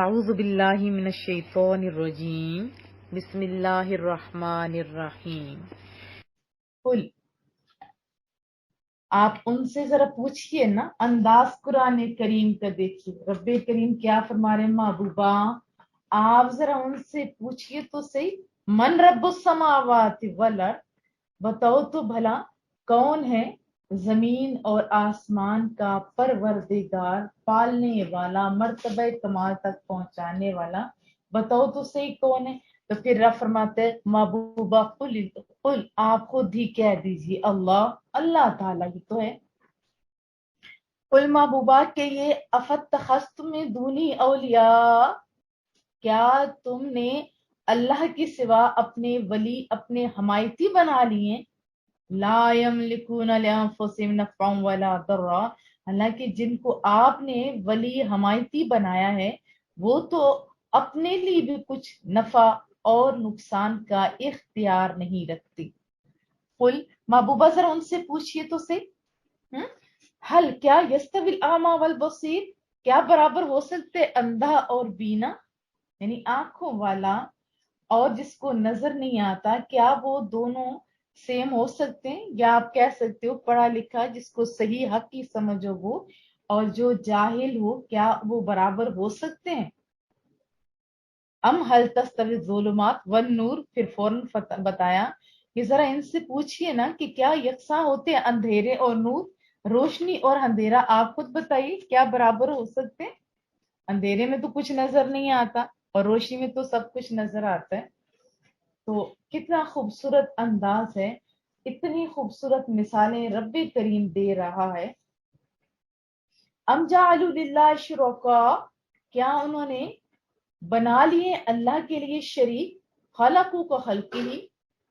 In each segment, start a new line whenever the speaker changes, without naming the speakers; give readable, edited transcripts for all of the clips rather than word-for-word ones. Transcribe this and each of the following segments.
اعوذ باللہ من الشیطان الرجیم بسم اللہ الرحمن الرحیم قل آپ ان سے ذرا پوچھئے نا، انداز قرآن کریم کا دیکھیے، رب کریم کیا فرما رہے ہیں محبوبہ، آپ ذرا ان سے پوچھئے تو صحیح، من رب السماوات والارض، بتاؤ تو بھلا کون ہے زمین اور آسمان کا پروردگار، پالنے والا، مرتبہ کمال تک پہنچانے والا، بتاؤ تو صحیح کون ہے؟ تو پھر رب فرماتے ہیں محبوبہ قل آپ خود ہی کہہ دیجیے اللہ تعالیٰ ہی تو ہے۔ قل محبوبہ کہ یہ افتخذتم من دونی اولیاء، کیا تم نے اللہ کی سوا اپنے ولی، اپنے حمایتی بنا لیے، لا یملکون لانفسہم نفعا ولا ضرا، حالانکہ جن کو آپ نے ولی حمایتی بنایا ہے وہ تو اپنے لیے بھی کچھ نفع اور نقصان کا اختیار نہیں رکھتی۔ قل محبوبہ ذرا ان سے پوچھئے تو صحیح، حل کیا یستوی الاعمی والبصیر، کیا برابر ہو سکتے اندھا اور بینا، یعنی آنکھوں والا اور جس کو نظر نہیں آتا، کیا وہ دونوں سیم ہو سکتے ہیں؟ یا آپ کہہ سکتے ہو پڑھا لکھا جس کو صحیح حق کی سمجھ ہو وہ اور جو جاہل ہو، کیا وہ برابر ہو سکتے ہیں؟ ام حل تستوی الظلمات والنور، پھر فوراً بتایا کہ ذرا ان سے پوچھئے نا کہ کیا یکساں ہوتے ہیں اندھیرے اور نور، روشنی اور اندھیرا، آپ خود بتائیے کیا برابر ہو سکتے ہیں؟ اندھیرے میں تو کچھ نظر نہیں آتا اور روشنی میں تو سب کچھ نظر آتا ہے۔ تو کتنا خوبصورت انداز ہے، اتنی خوبصورت مثالیں رب کریم دے رہا ہے۔ ام جعلوا للہ شرکاء، کیا انہوں نے بنا لیے اللہ کے لیے شریک، خلقو کا خلقی ہی،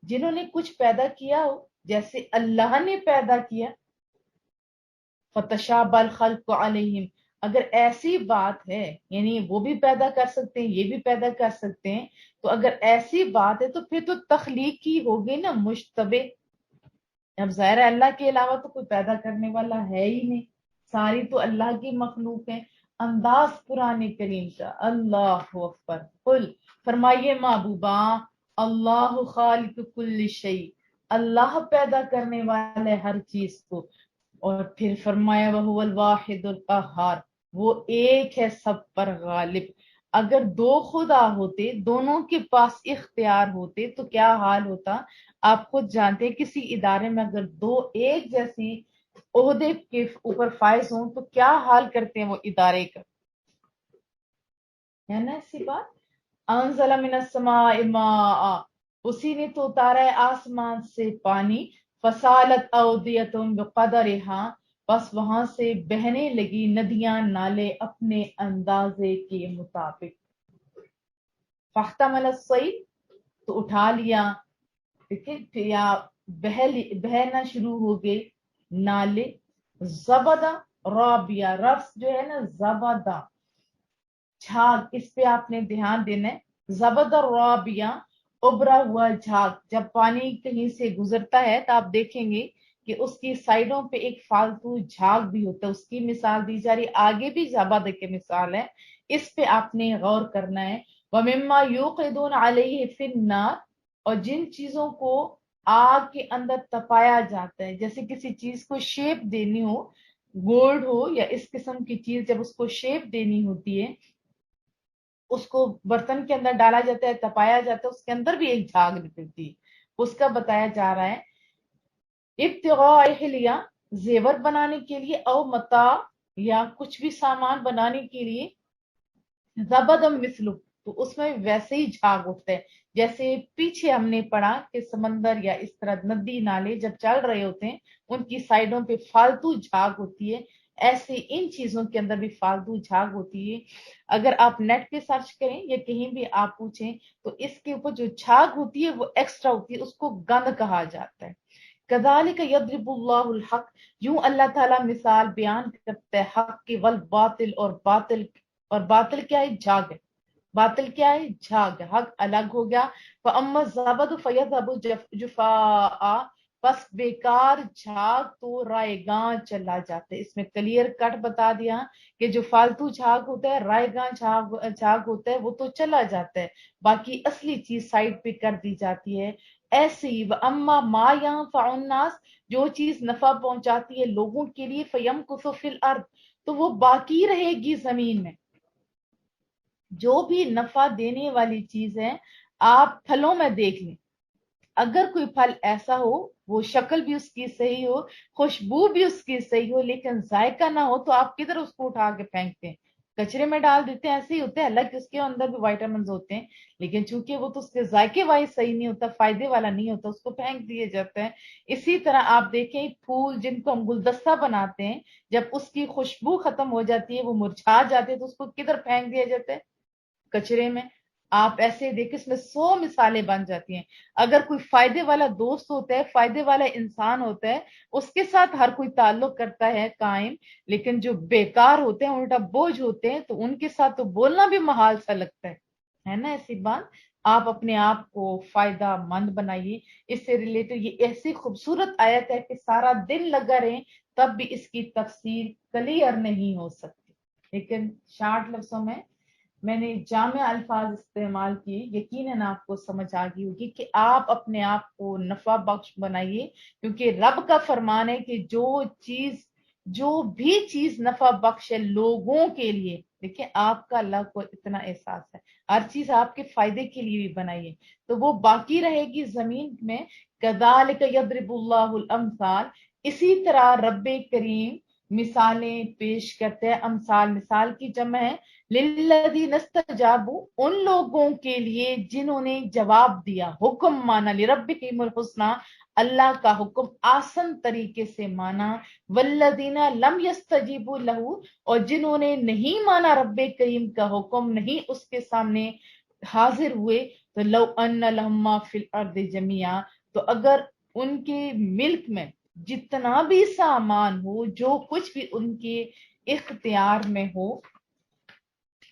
جنہوں نے کچھ پیدا کیا ہو جیسے اللہ نے پیدا کیا، فتشابہ الخلق علیہم، اگر ایسی بات ہے یعنی وہ بھی پیدا کر سکتے ہیں یہ بھی پیدا کر سکتے ہیں، تو اگر ایسی بات ہے تو پھر تو تخلیق کی ہوگی نا مشتبہ، اب ظاہر ہے اللہ کے علاوہ تو کوئی پیدا کرنے والا ہے ہی نہیں، ساری تو اللہ کی مخلوق ہے۔ انداز قرآن کریم کا، اللہ اکبر۔ قل فرمائیے محبوبہ، اللہ خالق کل شیء، اللہ پیدا کرنے والے ہر چیز کو، اور پھر فرمایا وہو الواحد القہار، وہ ایک ہے سب پر غالب۔ اگر دو خدا ہوتے، دونوں کے پاس اختیار ہوتے تو کیا حال ہوتا؟ آپ خود جانتے ہیں کسی ادارے میں اگر دو ایک جیسی عہدے کے اوپر فائز ہوں تو کیا حال کرتے ہیں وہ ادارے کا، ہے نا ایسی بات۔ انزل من السماء ماء، اسی نے تو اتارا ہے آسمان سے پانی، فسالت اودیۃ بقدرها، بس وہاں سے بہنے لگی ندیاں نالے اپنے اندازے کے مطابق، فاحتمل الصید، تو اٹھا لیا، یا بہنا شروع ہو گئے نالے، زبدہ رابیہ، رفس جو ہے نا زبدہ جھاگ، اس پہ آپ نے دھیان دینا ہے، زبدہ رابیہ ابھرا ہوا جھاگ، جب پانی کہیں سے گزرتا ہے تو آپ دیکھیں گے کہ اس کی سائڈوں پہ ایک فالتو جھاگ بھی ہوتا ہے، اس کی مثال دی جا رہی، آگے بھی زبدہ کی مثال ہے، اس پہ آپ نے غور کرنا ہے۔ وَمِمَّا يُوقِدُونَ عَلَيْهِ فِي النَّارِ، اور جن چیزوں کو آگ کے اندر تپایا جاتا ہے، جیسے کسی چیز کو شیپ دینی ہو، گولڈ ہو یا اس قسم کی چیز، جب اس کو شیپ دینی ہوتی ہے اس کو برتن کے اندر ڈالا جاتا ہے، تپایا جاتا ہے، اس کے اندر بھی ایک جھاگ نکلتی ہے، اس کا بتایا جا رہا ہے۔ ابتغاء حلیہ، زیور بنانے کے لیے، او متاع، یا کچھ بھی سامان بنانے کے لیے، زبدم مثلو، تو اس میں ویسے ہی جھاگ اٹھتا ہے، جیسے پیچھے ہم نے پڑھا کہ سمندر یا اس طرح ندی نالے جب چل رہے ہوتے ہیں ان کی سائڈوں پہ فالتو جھاگ ہوتی ہے، ایسے ان چیزوں کے اندر بھی فالتو جھاگ ہوتی ہے۔ اگر آپ نیٹ پہ سرچ کریں یا کہیں بھی آپ پوچھیں تو اس کے اوپر جو جھاگ ہوتی ہے وہ ایکسٹرا ہوتی ہے، اس کو گند کہا جاتا ہے۔ کذالک یضرب اللہ الحق، یوں اللہ تعالیٰ مثال بیان کرتا ہے حق کی، والباطل، اور باطل کیا ہے؟ جھاگ ہے، باطل کیا ہے؟ جھاگ، حق الگ ہو گیا۔ فَأَمَّا الزَّبَدُ فَيَذْهَبُ جُفَاءً، बस बेकार झाग तो रायगां चला जाता है। इसमें क्लियर कट बता दिया कि जो फालतू झाग होता है, रायगां झाग झाग होता है, वो तो चला जाता है, बाकी असली चीज साइड पे कर दी जाती है। ऐसे ही अम्मा मा यहाँ फाउन्नास, जो चीज नफा पहुंचाती है लोगों के लिए, फयम कुसु फिल अर्द, तो वो बाकी रहेगी जमीन में। जो भी नफा देने वाली चीज है, आप फलों में देख लें, अगर कोई फल ऐसा हो, वो शक्ल भी उसकी सही हो, खुशबू भी उसकी सही हो, लेकिन जायका ना हो, तो आप किधर उसको उठा के फेंकते हैं? कचरे में डाल देते हैं। ऐसे ही होते हैं, हालांकि उसके अंदर भी विटामिन होते हैं, लेकिन चूंकि वो तो उसके जायके वाइज सही नहीं होता, फायदे वाला नहीं होता, उसको फेंक दिए जाते हैं। इसी तरह आप देखें, फूल जिनको हम गुलदस्ता बनाते हैं, जब उसकी खुशबू खत्म हो जाती है, वो मुरझा जाते हैं, तो उसको किधर फेंक दिया जाता है? कचरे में। आप ऐसे देख, इसमें 100 मिसालें बन जाती हैं। अगर कोई फायदे वाला दोस्त होता है, फायदे वाला इंसान होता है, उसके साथ हर कोई ताल्लुक करता है कायम, लेकिन जो बेकार होते हैं, उल्टा बोझ होते हैं, तो उनके साथ तो बोलना भी महाल सा लगता है ना? ऐसी बात। आप अपने आप को फायदा मंद बनाइए। इससे रिलेटेड ये ऐसी खूबसूरत आयत है कि सारा दिन लगा रहे, तब भी इसकी तफसीर क्लियर नहीं हो सकती। लेकिन शार्ट लफ्जों में मैंने जामे अल्फाज इस्तेमाल किए, यकीनन आपको समझ आ गई होगी कि आप अपने आप को नफा बख्श बनाइए, क्योंकि रब का फरमान है कि जो भी चीज नफा बख्श है लोगों के लिए, देखिए आपका अल्लाह को इतना एहसास है, हर चीज आपके फायदे के लिए भी बनाइए, तो वो बाकी रहेगी जमीन में। कदालिक यदरिबुल्लाहुल अमसाल, इसी तरह रब्बे करीम मिसालें पेश करते हैं। अमसाल मिसाल की जमा है। लिल्लज़ीन इस्तजाबू, उन लोगों के लिए जिन्होंने जवाब दिया, हुक्म माना, लिरब्बिहिमुल हुस्ना, अल्लाह का हुक्म आसान तरीके से माना। वल्लज़ीना लम यस्तजीबू लहू, और जिन्होंने नहीं माना रब्बे करीम का हुक्म, नहीं उसके सामने हाजिर हुए, तो लव अन्ना लहुम मा फिल अर्दि जमिया, तो अगर उनके मिल्क में जितना भी सामान हो, जो कुछ भी उनके इख्तियार में हो,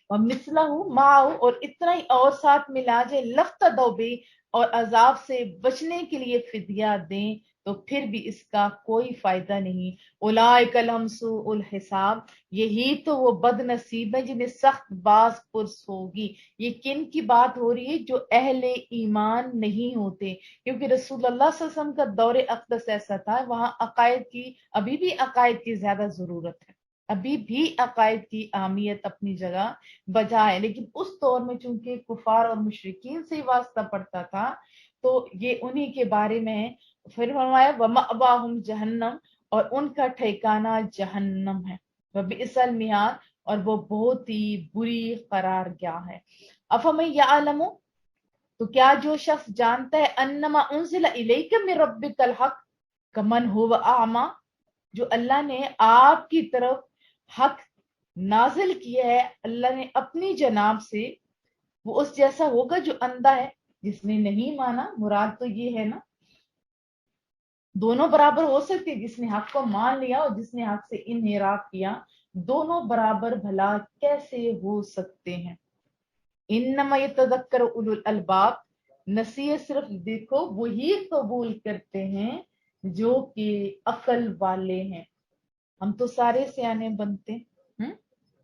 और मिसला हूँ माओ, और इतना ही और साथ मिला जाए, लफ्ता दौबे, और अजाब से बचने के लिए फिदिया दें, तो फिर भी इसका कोई फायदा नहीं। उलाइकल हमसुउल हिसाब, यही तो वो बदनसीब है जिन्हें सख्त बाज पुरस होगी। ये किन की बात हो रही है? जो अहले ईमान नहीं होते, क्योंकि रसूलुल्लाह सल्लल्लाहु अलैहि वसल्लम का दौरे अक़दस ऐसा था, वहां अकायद की, अभी भी अकायद की ज्यादा जरूरत है, अभी भी अकायद की अहमियत अपनी जगह बजा है, लेकिन उस दौर में चूंकि कुफार और मुशरिकीन से ही वास्ता पड़ता था, तो ये उन्हीं के बारे में है। फिर फरमाया वमअवाहुम जहन्नम, और उनका ठिकाना जहन्नम है, वबिअसल मिहाद, और वो बहुत ही बुरी करार क्या है। अफमन यअलमु, तो क्या जो शख्स जानता है, अन्नमा उनजिला इलैका मिन रब्बिकल हक कमन हुवा आमा, जो अल्लाह ने आपकी तरफ हक नाजिल किया है अल्लाह ने अपनी जनाब से, वो उस जैसा होगा जो अंधा है, जिसने नहीं माना। मुराद तो ये है ना, दोनों बराबर हो सकते हैं, जिसने हक को मान लिया और जिसने हक से इनहिराफ किया, दोनों बराबर भला कैसे हो सकते हैं? इन्नमा यतज़क्करु उलुल अलबाब, नसीहत सिर्फ देखो वही कबूल करते हैं जो कि अकल वाले हैं। हम तो सारे सियाने बनते हैं,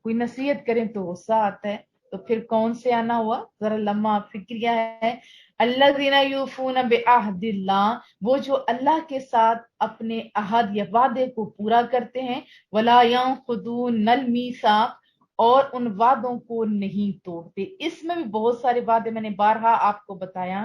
कोई नसीहत करें तो गुस्सा आता है, तो फिर कौन से आना हुआ? जरा लम्हा फिक्रिया है। अल्लज़ीना यूफूना बिअहदिल्लाह, वो जो अल्लाह के साथ अपने अहद या वादे को पूरा करते हैं, वला यंकुदूनल मीसाक, और उन वादों को नहीं तोड़ते। इसमें भी बहुत सारे वादे, मैंने बारहा आपको बताया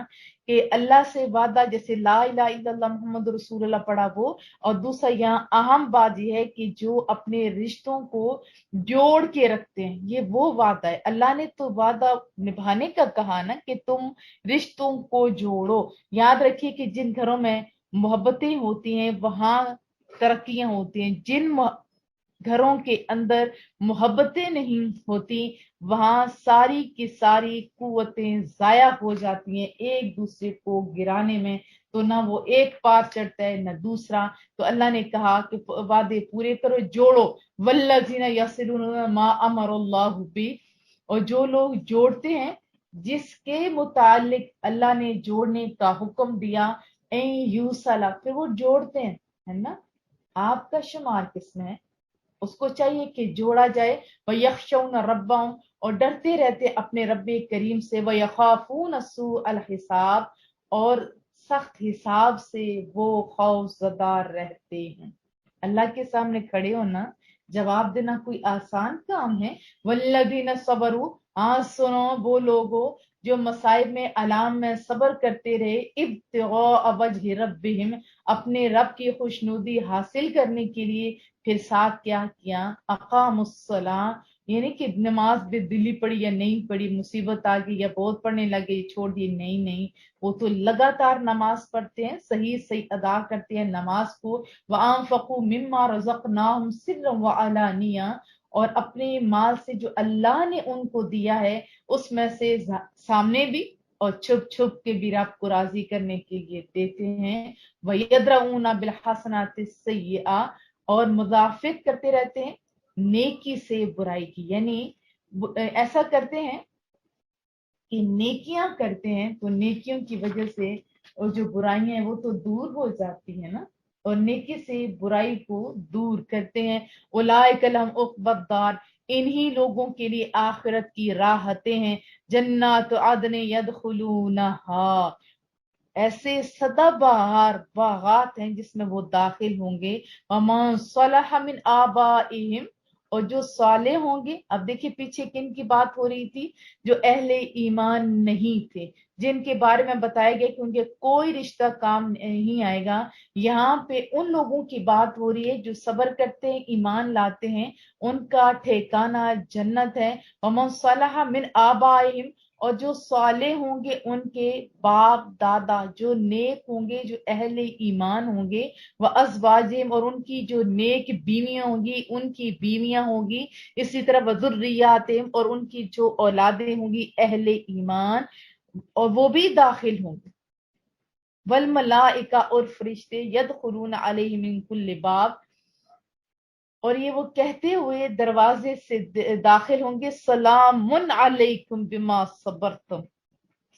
कि अल्लाह से वादा, जैसे ला इलाहा इल्लल्लाह मुहम्मद रसूलुल्लाह पढ़ा वो, और दूसरा यहाँ अहम बात यह है कि जो अपने रिश्तों को जोड़ के रखते हैं, ये वो वादा है। अल्लाह ने तो वादा निभाने का कहा ना कि तुम रिश्तों को जोड़ो। याद रखिए कि जिन घरों में मोहब्बतें होती हैं, वहां तरक्कियां होती हैं। जिन घरों के अंदर मोहब्बतें नहीं होती, वहां सारी की सारी कुव्वतें जाया हो जाती हैं एक दूसरे को गिराने में, तो ना वो एक पार चढ़ता है ना दूसरा। तो अल्लाह ने कहा कि वादे पूरे करो, जोड़ो। वल्लज़ीना यसिलूना मा अमरुल्लाहु बि, और जो लोग जोड़ते हैं जिसके मुतालिक अल्लाह ने जोड़ने का हुक्म दिया, यूसला, फिर वो जोड़ते हैं, है ना। आपका शुमार किसमें है, उसको चाहिए कि जोड़ा जाए। व यखशौन रब्बहुम, और डरते रहते अपने रब्बे करीम से। व यखाफून सूअल हिसाब, और सख्त हिसाब से वो खौफजदा रहते हैं। अल्लाह के सामने खड़े होना, जवाब देना कोई आसान काम है। वल्लदीन सबरू, हाँ सुनो वो लोगो जो मसाइब में अलाम में सब्र करते रहे। इब्तिगा वजह रब्बिहिम, अपने रब की खुशनुदी हासिल करने के लिए। फिर साथ क्या किया, अकामुस्सला, यानी कि नमाज बेदिली पढ़ी या नहीं पढ़ी, मुसीबत आ गई या बहुत पढ़ने लगे छोड़ दी, नहीं नहीं, वो तो लगातार नमाज पढ़ते हैं, सही सही अदा करते हैं नमाज को। वअनफकू मिम्मा रज़क़नाहुम सिर्रन व अलानिया, और अपने माल से जो अल्लाह ने उनको दिया है उसमें से सामने भी और छुप छुप के भी रब को राजी करने के लिए देते हैं। वयद्रऊना बिलहसनाति सय्यिआ, और मुदाफिक करते रहते हैं नेकी से बुराई की, यानी ऐसा करते हैं कि नेकियां करते हैं तो नेकियों की वजह से और जो बुराइयां हैं वो तो दूर हो जाती है ना, और नेकी से बुराई को दूर करते हैं। उलाइक लहुम उक़बद्दार, इन्हीं लोगों के लिए आखिरत की राहतें हैं। जन्नात अदन यदखुलूनहा, ऐसे सदाबहार बागात हैं जिसमें वो दाखिल होंगे। वमन सलह मिन आबाइहिम, और जो साले होंगे। अब देखिए पीछे किन की बात हो रही थी, जो अहले ईमान नहीं थे, जिनके बारे में बताया गया कि उनके कोई रिश्ता काम नहीं आएगा। यहाँ पे उन लोगों की बात हो रही है जो सब्र करते हैं, ईमान लाते हैं, उनका ठिकाना जन्नत है। वमन सलह मिन आबाइहिम, और जो साले होंगे उनके बाप दादा, जो नेक होंगे, जो अहले ईमान होंगे। व अज़वाजिम, और उनकी जो नेक बीवियां होंगी, उनकी बीवियां होंगी। इसी तरह वज़ुर्रियातिम, और उनकी जो औलादें होंगी अहले ईमान, और वो भी दाखिल होंगे। वल मलाइका, और फरिश्ते यदखुलून अलैहिम मिन कुल्लि बाब, और ये वो कहते हुए दरवाजे से दाखिल होंगे, सलामुन अलैकुम बिमा सबरतुम,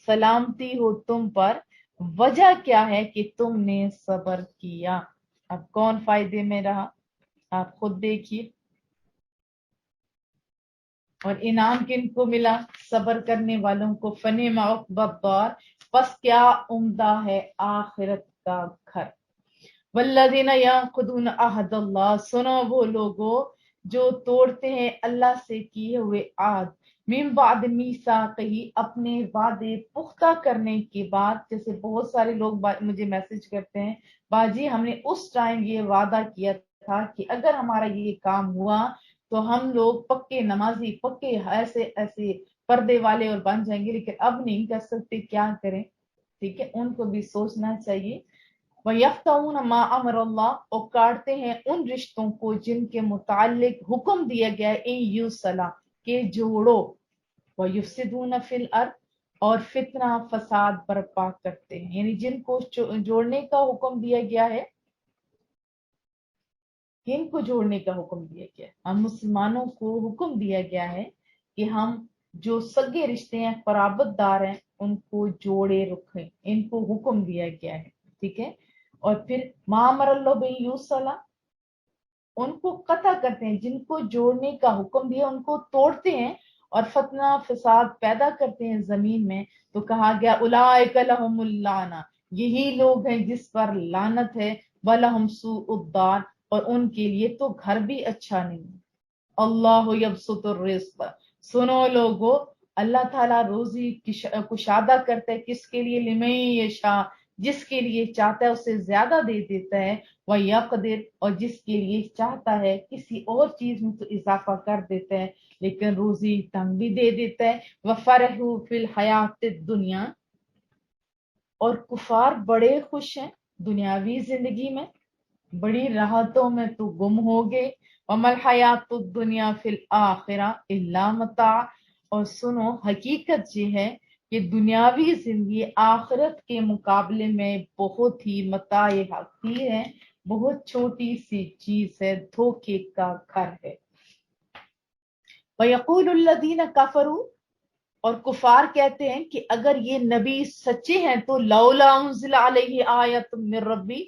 सलामती हो तुम पर, वजह क्या है कि तुमने सब्र किया। अब कौन फायदे में रहा, आप खुद देखिए। और इनाम किनको मिला, सब्र करने वालों को। फने मौक़बद्दार, बस क्या उम्दा है आखिरत का घर। वल्लज़ीना यंकुदून अहदल्लाह, सुनो वो लोगो जो तोड़ते हैं अल्लाह से किए हुए आद। मिन बाद मीसाक़िही, अपने वादे पुख्ता करने के बाद। जैसे बहुत सारे लोग मुझे मैसेज करते हैं, बाजी हमने उस टाइम ये वादा किया था कि अगर हमारा ये काम हुआ तो हम लोग पक्के नमाजी, पक्के ऐसे ऐसे पर्दे वाले और बन जाएंगे, लेकिन अब नहीं कर सकते, क्या करें। ठीक है, उनको भी सोचना चाहिए। वयफ्तऊन मा अमरल्लाह, और काटते हैं उन रिश्तों को जिनके मुतालिक हुक्म दिया गया है, इन यूसला, के जोड़ो। वयुफ्सिदून फिल अर्द, और फितना फसाद बर्पा करते हैं, यानी जिनको जोड़ने का हुक्म दिया गया है, किनको जोड़ने का हुक्म दिया गया है, हम मुसलमानों को हुक्म दिया गया है कि हम जो सगे रिश्ते हैं, कराबतदार हैं, उनको जोड़े रखें, इनको हुक्म दिया गया है। ठीक है, और फिर मामरल्लो बिन यूसला, उनको कता करते हैं, जिनको जोड़ने का हुक्म दिया उनको तोड़ते हैं और फतना फसाद पैदा करते हैं जमीन में। तो कहा गया उलाइक लहुमुल लाना, यही लोग हैं जिस पर लानत है। वलहुम सूउद्दार, और उनके लिए तो घर भी अच्छा नहीं है। अल्लाह यबसुतुर रिज़्क़, सुनो लोगो, अल्लाह ताला रोजी कुशादा करता है, किसके लिए, लिमन यशा, जिसके लिए चाहता है उसे ज्यादा दे देता है। वह यक़दिर, और जिसके लिए चाहता है किसी और चीज में तो इजाफा कर देता है, लेकिन रोजी तंग भी दे देता है। वह फरहू फिल हयात दुनिया, और कुफार बड़े खुश हैं दुनियावी जिंदगी में, बड़ी राहतों में तो गुम हो गए। वमल हयातुद दुनिया फिल आखिरा इल्ला मता, और सुनो हकीकत ये है कि दुनियावी जिंदगी आखिरत के मुकाबले में बहुत ही मताए हकीर है, बहुत छोटी सी चीज है, धोखे का घर है। वयक़ूलुल्लज़ीना कफ़रू, اور کفار کہتے ہیں کہ اگر یہ نبی سچے ہیں تو لولا انزل علیہ آیت من ربی،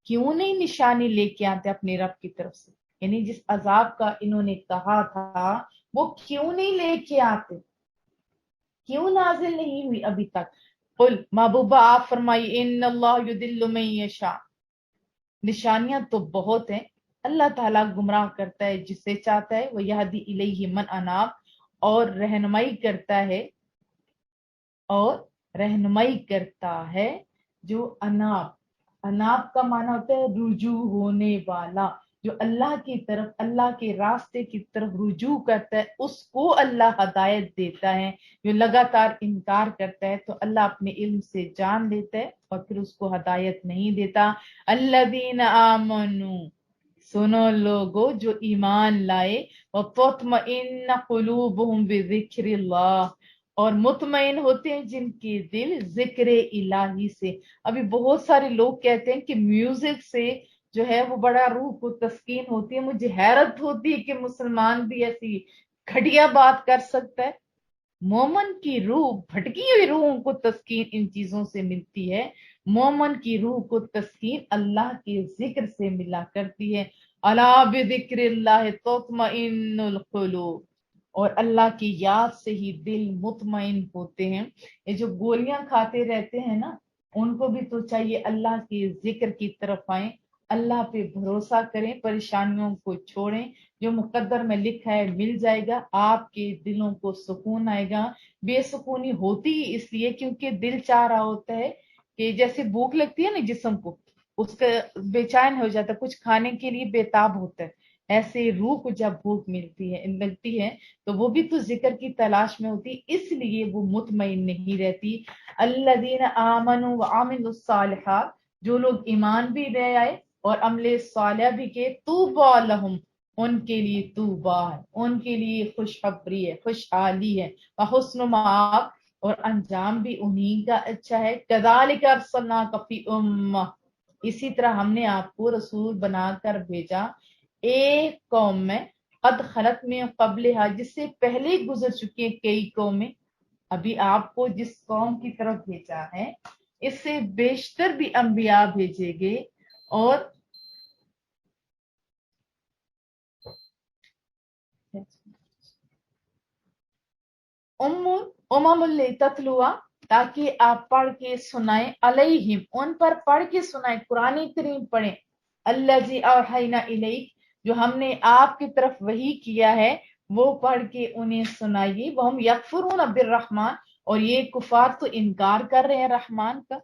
کیوں نہیں نشانی لے کے آتے اپنے رب کی طرف سے، یعنی جس عذاب کا انہوں نے کہا تھا وہ کیوں نہیں لے کے آتے، کیوں نازل نہیں ہوئی ابھی تک؟ قل محبوبہ آپ فرمائی ان اللہ یضل من یشاء، نشانیاں تو بہت ہیں، اللہ تعالیٰ گمراہ کرتا ہے جسے چاہتا ہے، وہ یہدی الیہ من اناب، اور رہنمائی کرتا ہے، اور رہنمائی کرتا ہے جو اناب، اناب کا معنی ہوتا ہے رجوع ہونے والا، جو اللہ کی طرف، اللہ کے راستے کی طرف رجوع کرتا ہے اس کو اللہ ہدایت دیتا ہے، جو لگاتار انکار کرتا ہے تو اللہ اپنے علم سے جان لیتا ہے اور پھر اس کو ہدایت نہیں دیتا۔ الذین آمنوا، سنو لوگو جو ایمان لائے، وَتُطْمَئِنَّ قُلُوبُهُمْ بِذِكْرِ اللَّهِ، اور مطمئن ہوتے ہیں جن کے دل ذکر الہی سے۔ ابھی بہت سارے لوگ کہتے ہیں کہ میوزک سے جو ہے وہ بڑا روح کو تسکین ہوتی ہے، مجھے حیرت ہوتی ہے کہ مسلمان بھی ایسی گھٹیا بات کر سکتا ہے۔ مومن کی روح، بھٹکی ہوئی روحوں کو تسکین ان چیزوں سے ملتی ہے، مومن کی روح کو تسکین اللہ کے ذکر سے ملا کرتی ہے۔ الا بذکر اللہ تطمئن القلوب، اور اللہ کی یاد سے ہی دل مطمئن ہوتے ہیں۔ یہ جو گولیاں کھاتے رہتے ہیں نا، ان کو بھی تو چاہیے اللہ کے ذکر کی طرف آئیں، اللہ پہ بھروسہ کریں، پریشانیوں کو چھوڑیں، جو مقدر میں لکھا ہے مل جائے گا، آپ کے دلوں کو سکون آئے گا۔ بے سکونی ہوتی ہی اس لیے کیونکہ دل چاہ رہا ہوتا ہے کہ جیسے بھوک لگتی ہے نا جسم کو، اس کا بے چین ہو جاتا ہے، کچھ کھانے کے لیے بےتاب ہوتا ہے، ایسے روح کو جب بھوک لگتی ہے تو وہ بھی تو ذکر کی تلاش میں ہوتی، اس لیے وہ مطمئن نہیں رہتی۔ الذین آمنوا وعملوا الصالحات، جو لوگ ایمان بھی لے آئے اور عمل صالح بھی کے، طوبی لہم، ان کے لیے طوبا ہے، ان کے لیے خوشخبری ہے، خوشحالی ہے، وحسن مآب، اور انجام بھی انہی کا اچھا ہے۔ کذالک ارسلناک فی امہ، اسی طرح ہم نے آپ کو رسول بنا کر بھیجا ایک قوم میں، قد خلط میں قبلہا، جس سے پہلے گزر چکی ہیں کئی قومیں، ابھی آپ کو جس قوم کی طرف بھیجا ہے اس سے بیشتر بھی انبیاء بھیجے گے، اور امم تتلوا، تاکہ آپ پڑھ کے سنائیں، علیہم، ان پر پڑھ کے سنائیں، قرآن کریم پڑھیں، الذی اوحینا الیک، جو ہم نے آپ کی طرف وحی کیا ہے وہ پڑھ کے انہیں سنائیے۔ وہم یکفرون بالرحمن، اور یہ کفار تو انکار کر رہے ہیں رحمان کا،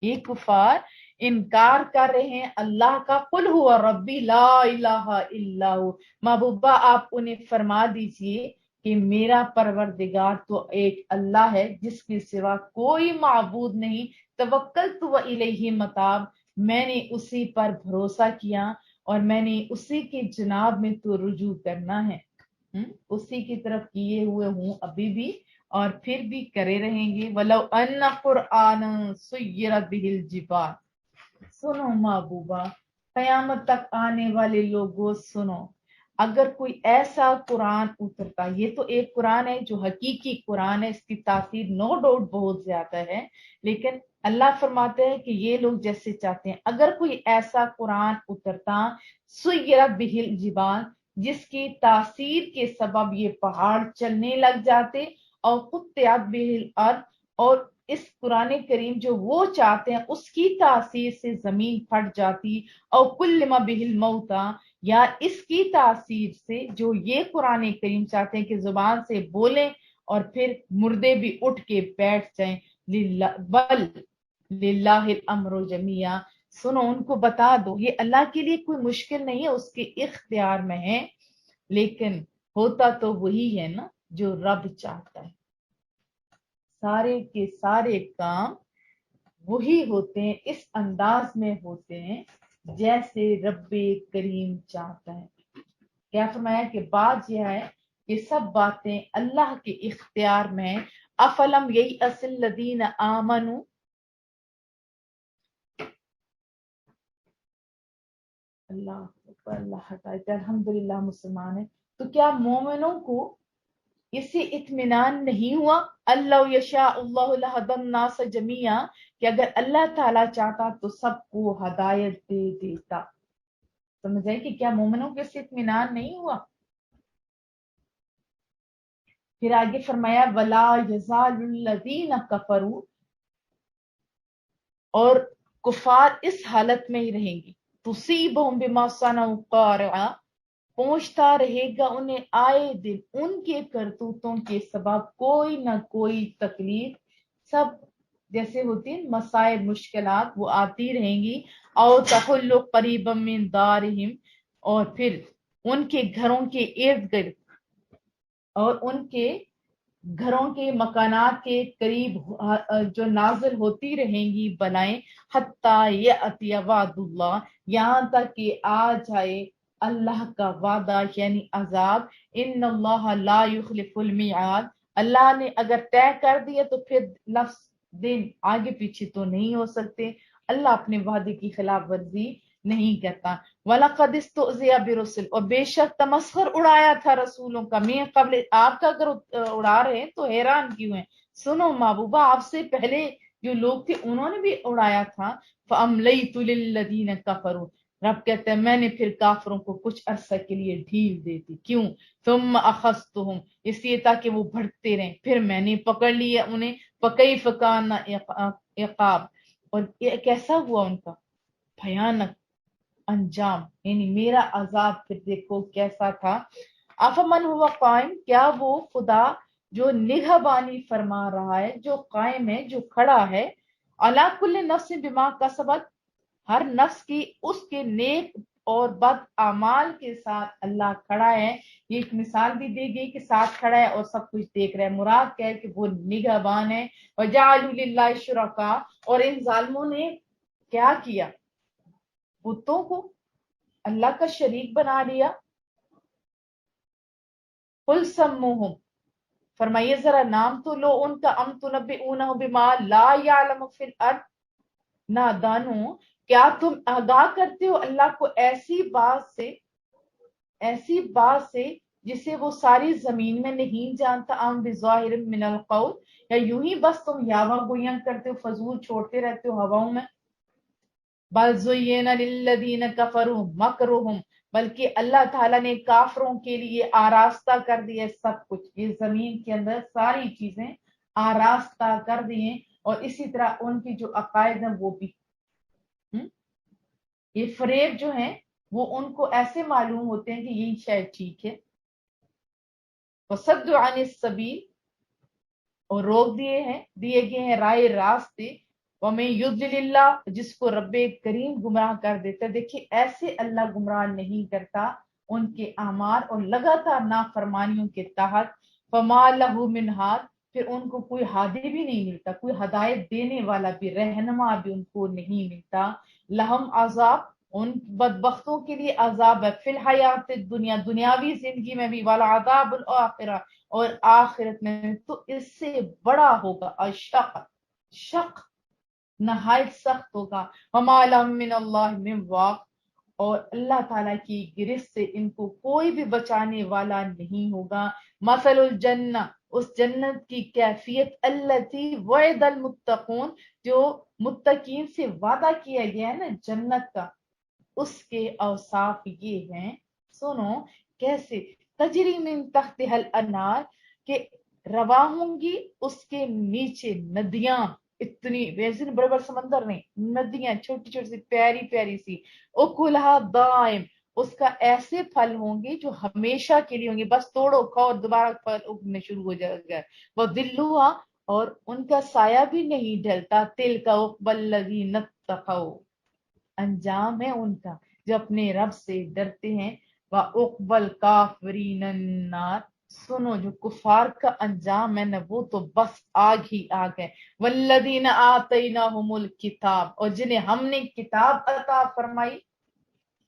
یہ کفار انکار کر رہے ہیں اللہ کا۔ قل هو ربی لا الہ الا ہو، محبوبہ آپ انہیں فرما دیجئے کہ میرا پروردگار تو ایک اللہ ہے جس کے سوا کوئی معبود نہیں، توکلت و الیہ متاب، میں نے اسی پر بھروسہ کیا اور میں نے اسی کے جناب میں تو رجوع کرنا ہے، اسی کی طرف کیے ہوئے ہوں ابھی بھی اور پھر بھی کرے رہیں گے۔ وَلَوْ أَنَّ قُرْآنًا سُيِّرَتْ بِهِ الْجِبَالُ، سنو محبوبہ، قیامت تک آنے والے لوگوں سنو، اگر کوئی ایسا قرآن اترتا، یہ تو ایک قرآن ہے جو حقیقی قرآن ہے، اس کی تاثیر نو ڈاؤٹ بہت زیادہ ہے، لیکن اللہ فرماتے ہیں کہ یہ لوگ جیسے چاہتے ہیں، اگر کوئی ایسا قرآن اترتا، سُيِّرَتْ بِهِ الْجِبَالُ، جس کی تاثیر کے سبب یہ پہاڑ چلنے لگ جاتے، اور قطعت بِهِ الْأَرْضُ، اور اس قرآن کریم جو وہ چاہتے ہیں اس کی تاثیر سے زمین پھٹ جاتی، اور کلم بِهِ الْمَوْتَى، یا اس کی تاثیر سے جو یہ قرآن کریم چاہتے ہیں کہ زبان سے بولیں اور پھر مردے بھی اٹھ کے بیٹھ جائیں، بل للہ الامر جمیعا، سنو ان کو بتا دو یہ اللہ کے لیے کوئی مشکل نہیں ہے، اس کے اختیار میں ہے، لیکن ہوتا تو وہی ہے نا جو رب چاہتا ہے، سارے کے سارے کام وہی ہوتے ہیں، اس انداز میں ہوتے ہیں جیسے رب کریم چاہتا ہے۔ کیا فرمایا کہ بات یہ ہے کہ سب باتیں اللہ کے اختیار میں ہیں۔ افلم ییأس الذین آمنوا، اللہ اکبر، اللہ ہدایت، الحمدللہ مسلمان ہے، تو کیا مومنوں کو इसे इत्मीनान नहीं हुआ अल्लाह यशा अल्लाह लहदन नास जमिया कि अगर अल्लाह ताला चाहता तो सबको हदायत दे देता। समझ आए कि क्या मोमिनों के से इत्मीनान नहीं हुआ। फिर आगे फरमाया वला यज़ालुल्लज़ीना कफरू, और कुफार इस हालत में ही रहेंगी, तुसीबहुम बिमा सनऊ क़ारिआ, पहुंचता रहेगा उन्हें आए दिन उनके करतूतों के सबब कोई ना कोई तकलीफ। सब जैसे होती है मसाइब मुश्किलात वो आती रहेंगी। और तहुल्लु करीबम मिन दारिहिम, और फिर उनके घरों के इर्द गिर्द और उनके घरों के मकानात के करीब जो नाजिल होती रहेंगी बलाएं, हत्ता ये अतिया वादुल्लाह, यहाँ तक कि आ जाए अल्लाह का वादा यानी अजाब। इन्नल्लाह ला युखलिफुल मिआद, अल्लाह ने अगर तय कर दिया तो फिर लफ्ज दिन आगे पीछे तो नहीं हो सकते। अल्लाह अपने वादे की खिलाफ वर्जी नहीं करता। वलक़द इस्तुज़िया बिरुसुल, और बेशक तमस्खुर उड़ाया था रसूलों का, मैं कबल आपका अगर उड़ा रहे हैं तो हैरान क्यों है। सुनो महबूबा, आपसे पहले जो लोग थे उन्होंने भी उड़ाया था। फ़अमलैतु लिल्लज़ीना कफ़रू, रब कहते हैं मैंने फिर काफरों को कुछ अरसा के लिए ढील दे दी। क्यों? तुम अखस्तुहुम, इसलिए ताकि वो भटकते रहें, फिर मैंने पकड़ लिया उन्हें। फकैफ़ कान इक़ाब, और ये कैसा हुआ उनका भयानक अंजाम, यानी मेरा अजाब फिर देखो कैसा था। अफमन हुआ कायम, क्या वो खुदा जो निगहबानी फरमा रहा है, जो कायम है, जो खड़ा है, अला कुल्li नफ्सिन बिमा कसबत, हर नफ्स की उसके नेक और बद अमाल के साथ अल्लाह खड़ा है। ये एक मिसाल भी दी गई कि साथ खड़ा है और सब कुछ देख रहा है। मुराद क्या है कि वो निगहबान है। वजालू लिल्लाहि शुरका, और इन जालिमों ने क्या किया, बुतों को अल्लाह का शरीक बना लिया। कुल सम्मुहुम, फरमाइए जरा नाम तो लो उनका, अम तुनब्बिऊनहु बिमा ला यालमु फिल अर्द, नादानो, क्या तुम आगाह करते हो अल्लाह को ऐसी बात से जिसे वो सारी जमीन में नहीं जानता। अम बिज़ाहिर मिनल कौल, या यूं ही बस तुम यावा गोयन करते हो, फजूल छोड़ते रहते हो हवाओं में। बल ज़ुय्यिना लिल्लज़ीना कफ़रू मकरुहुम, बल्कि अल्लाह ताला ने काफरों के लिए आरास्ता कर दिया सब कुछ, ये जमीन के अंदर सारी चीजें आरास्ता कर दिए। और इसी तरह उनकी जो अकायद है वो भी ये फरेब जो है वो उनको ऐसे मालूम होते हैं कि यही शायद ठीक है। वसद्दु अनिस सबील, और रोक दिए गए हैं राय रास्ते। वमें युद्लिल्लाह, जिसको रब्बे करीम गुमराह कर देता है। देखिए ऐसे अल्लाह गुमराह नहीं करता उनके आमार और लगातार नाफरमानियों के तहत। फमा लहू मिन हाद, फिर उनको कोई हादी भी नहीं मिलता, कोई हदायत देने वाला भी, रहनुमा भी उनको नहीं मिलता। लहम अजाब, उन बदबख्तों के लिए अजाब है, फिल हयात दुनिया, दुनियावी जिंदगी में भी, वाला अजाबुल आखिरा, और आखिरत में तो इससे बड़ा होगा। अशक, शक नहायत सख्त होगा। वमा लहुम मिनल्लाहि मिन वाक, और अल्लाह ताला की गिरफ्त से इनको कोई भी बचाने वाला नहीं होगा। मसलुल जन्ना, उस जन्नत की कैफियत, अल्लती वअदल मुत्तकून, जो मुत्तकीन से वादा किया गया है ना जन्नत का, उसके औसाफ ये हैं। सुनो कैसे, तजरी मिन तहतिहल अनार, के रवा होंगी उसके नीचे नदियां, इतनी वैसे बड़े बड़े समंदर नहीं, नदियां छोटी छोटी सी प्यारी प्यारी सी। उकुलहा दाइम, उसका ऐसे फल होंगे जो हमेशा के लिए होंगे, बस तोड़ो खाओ और दोबारा फल उगने शुरू हो जाएगा। वो दिल्लुआ, और उनका साया भी नहीं ढलता। तिल का उकबल लगी नत्तखौ, अंजाम है उनका जो अपने रब से डरते हैं। व उकबल काफरीन नार, सुनो जो कुफार का अंजाम है ना वो तो बस आग ही आग है। वल्लदीन आतैनाहुमुल किताब, और जिन्हें हमने किताब अता फरमाई,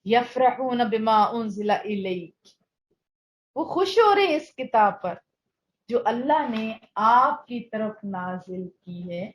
यफरहून बिमा उनजिला इलैक, वो खुश हो रहे हैं इस किताब पर जो अल्लाह ने आपकी तरफ नाजिल की है,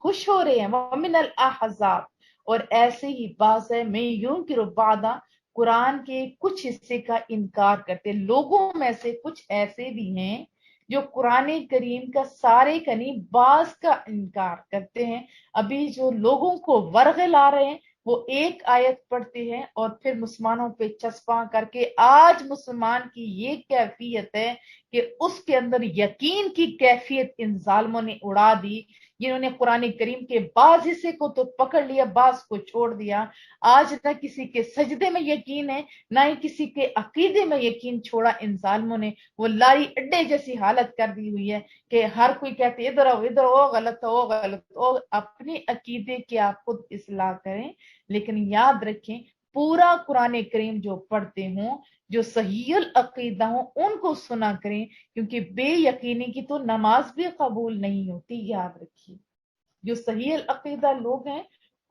खुश हो रहे हैं। वमिनल अहज़ाब, और ऐसे ही बाज है मैं यूं कि रुबादा, कुरान के कुछ हिस्से का इनकार करते लोगों में से कुछ ऐसे भी हैं جو قرآن کریم کا سارے کا نہیں بعض کا انکار کرتے ہیں. ابھی جو لوگوں کو ورغے لا رہے ہیں وہ ایک آیت پڑھتے ہیں اور پھر مسلمانوں پہ چسپاں کر کے آج مسلمان کی یہ کیفیت ہے کہ اس کے اندر یقین کی کیفیت ان ظالموں نے اڑا دی، جنہوں نے قرآن کریم کے بعض حصے کو تو پکڑ لیا، بعض کو چھوڑ دیا. آج نہ کسی کے سجدے میں یقین ہے، نہ ہی کسی کے عقیدے میں یقین چھوڑا ان ظالموں نے. وہ لاری اڈے جیسی حالت کر دی ہوئی ہے کہ ہر کوئی کہتے ادھر آؤ ادھر، او غلط ہو غلط ہو. اپنے عقیدے کی آپ خود اصلاح کریں، لیکن یاد رکھیں پورا قرآن کریم جو پڑھتے ہوں، جو صحیح العقیدہ ہوں، ان کو سنا کریں، کیونکہ بے یقینی کی تو نماز بھی قبول نہیں ہوتی. یاد رکھیے جو صحیح العقیدہ لوگ ہیں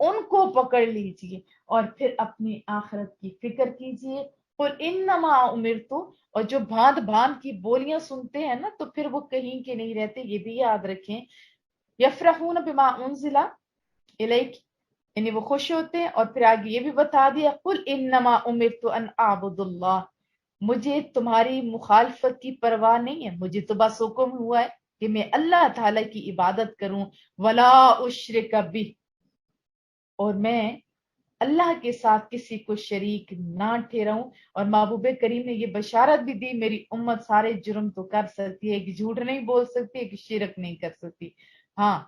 ان کو پکڑ لیجئے اور پھر اپنی آخرت کی فکر کیجئے. قل انما امرت، اور جو بھانت بھانت کی بولیاں سنتے ہیں نا تو پھر وہ کہیں کے نہیں رہتے، یہ بھی یاد رکھیں. یفرحون بما انزل الیک، یعنی وہ خوش ہوتے ہیں. اور پھر آگے یہ بھی بتا دیا قل انما امرت ان اعبد اللہ، مجھے تمہاری مخالفت کی پرواہ نہیں ہے، مجھے تو بس حکم ہوا ہے کہ میں اللہ تعالی کی عبادت کروں. ولا اشرک بہ، اور میں اللہ کے ساتھ کسی کو شریک نہ ٹھہراؤں. اور محبوب کریم نے یہ بشارت بھی دی میری امت سارے جرم تو کر سکتی ہے، کہ جھوٹ نہیں بول سکتی، کہ شرک نہیں کر سکتی. ہاں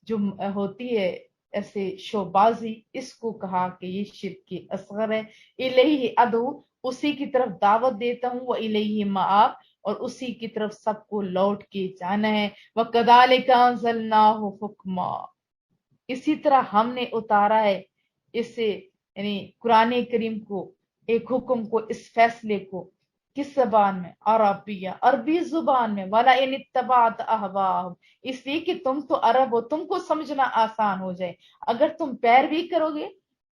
جو ہوتی ہے ایسے شوبازی، اس کو کہا کہ یہ شرک کی اصغر ہے. الیہ ادعو، اسی کی طرف دعوت دیتا ہوں. والیہ مآب، اور اسی کی طرف سب کو لوٹ کے جانا ہے. وکذالک انزلناہ حکما، اسی طرح ہم نے اتارا ہے اس سے، یعنی قرآن کریم کو، ایک حکم کو، اس فیصلے کو کس زبان میں؟ عربیہ، عربی زبان میں. وَلَئِنِ اتَّبَعْتَ أَهْوَاءَهُمْ، اس لیے کہ تم تو عرب ہو، تم کو سمجھنا آسان ہو جائے. اگر تم پیروی کرو گے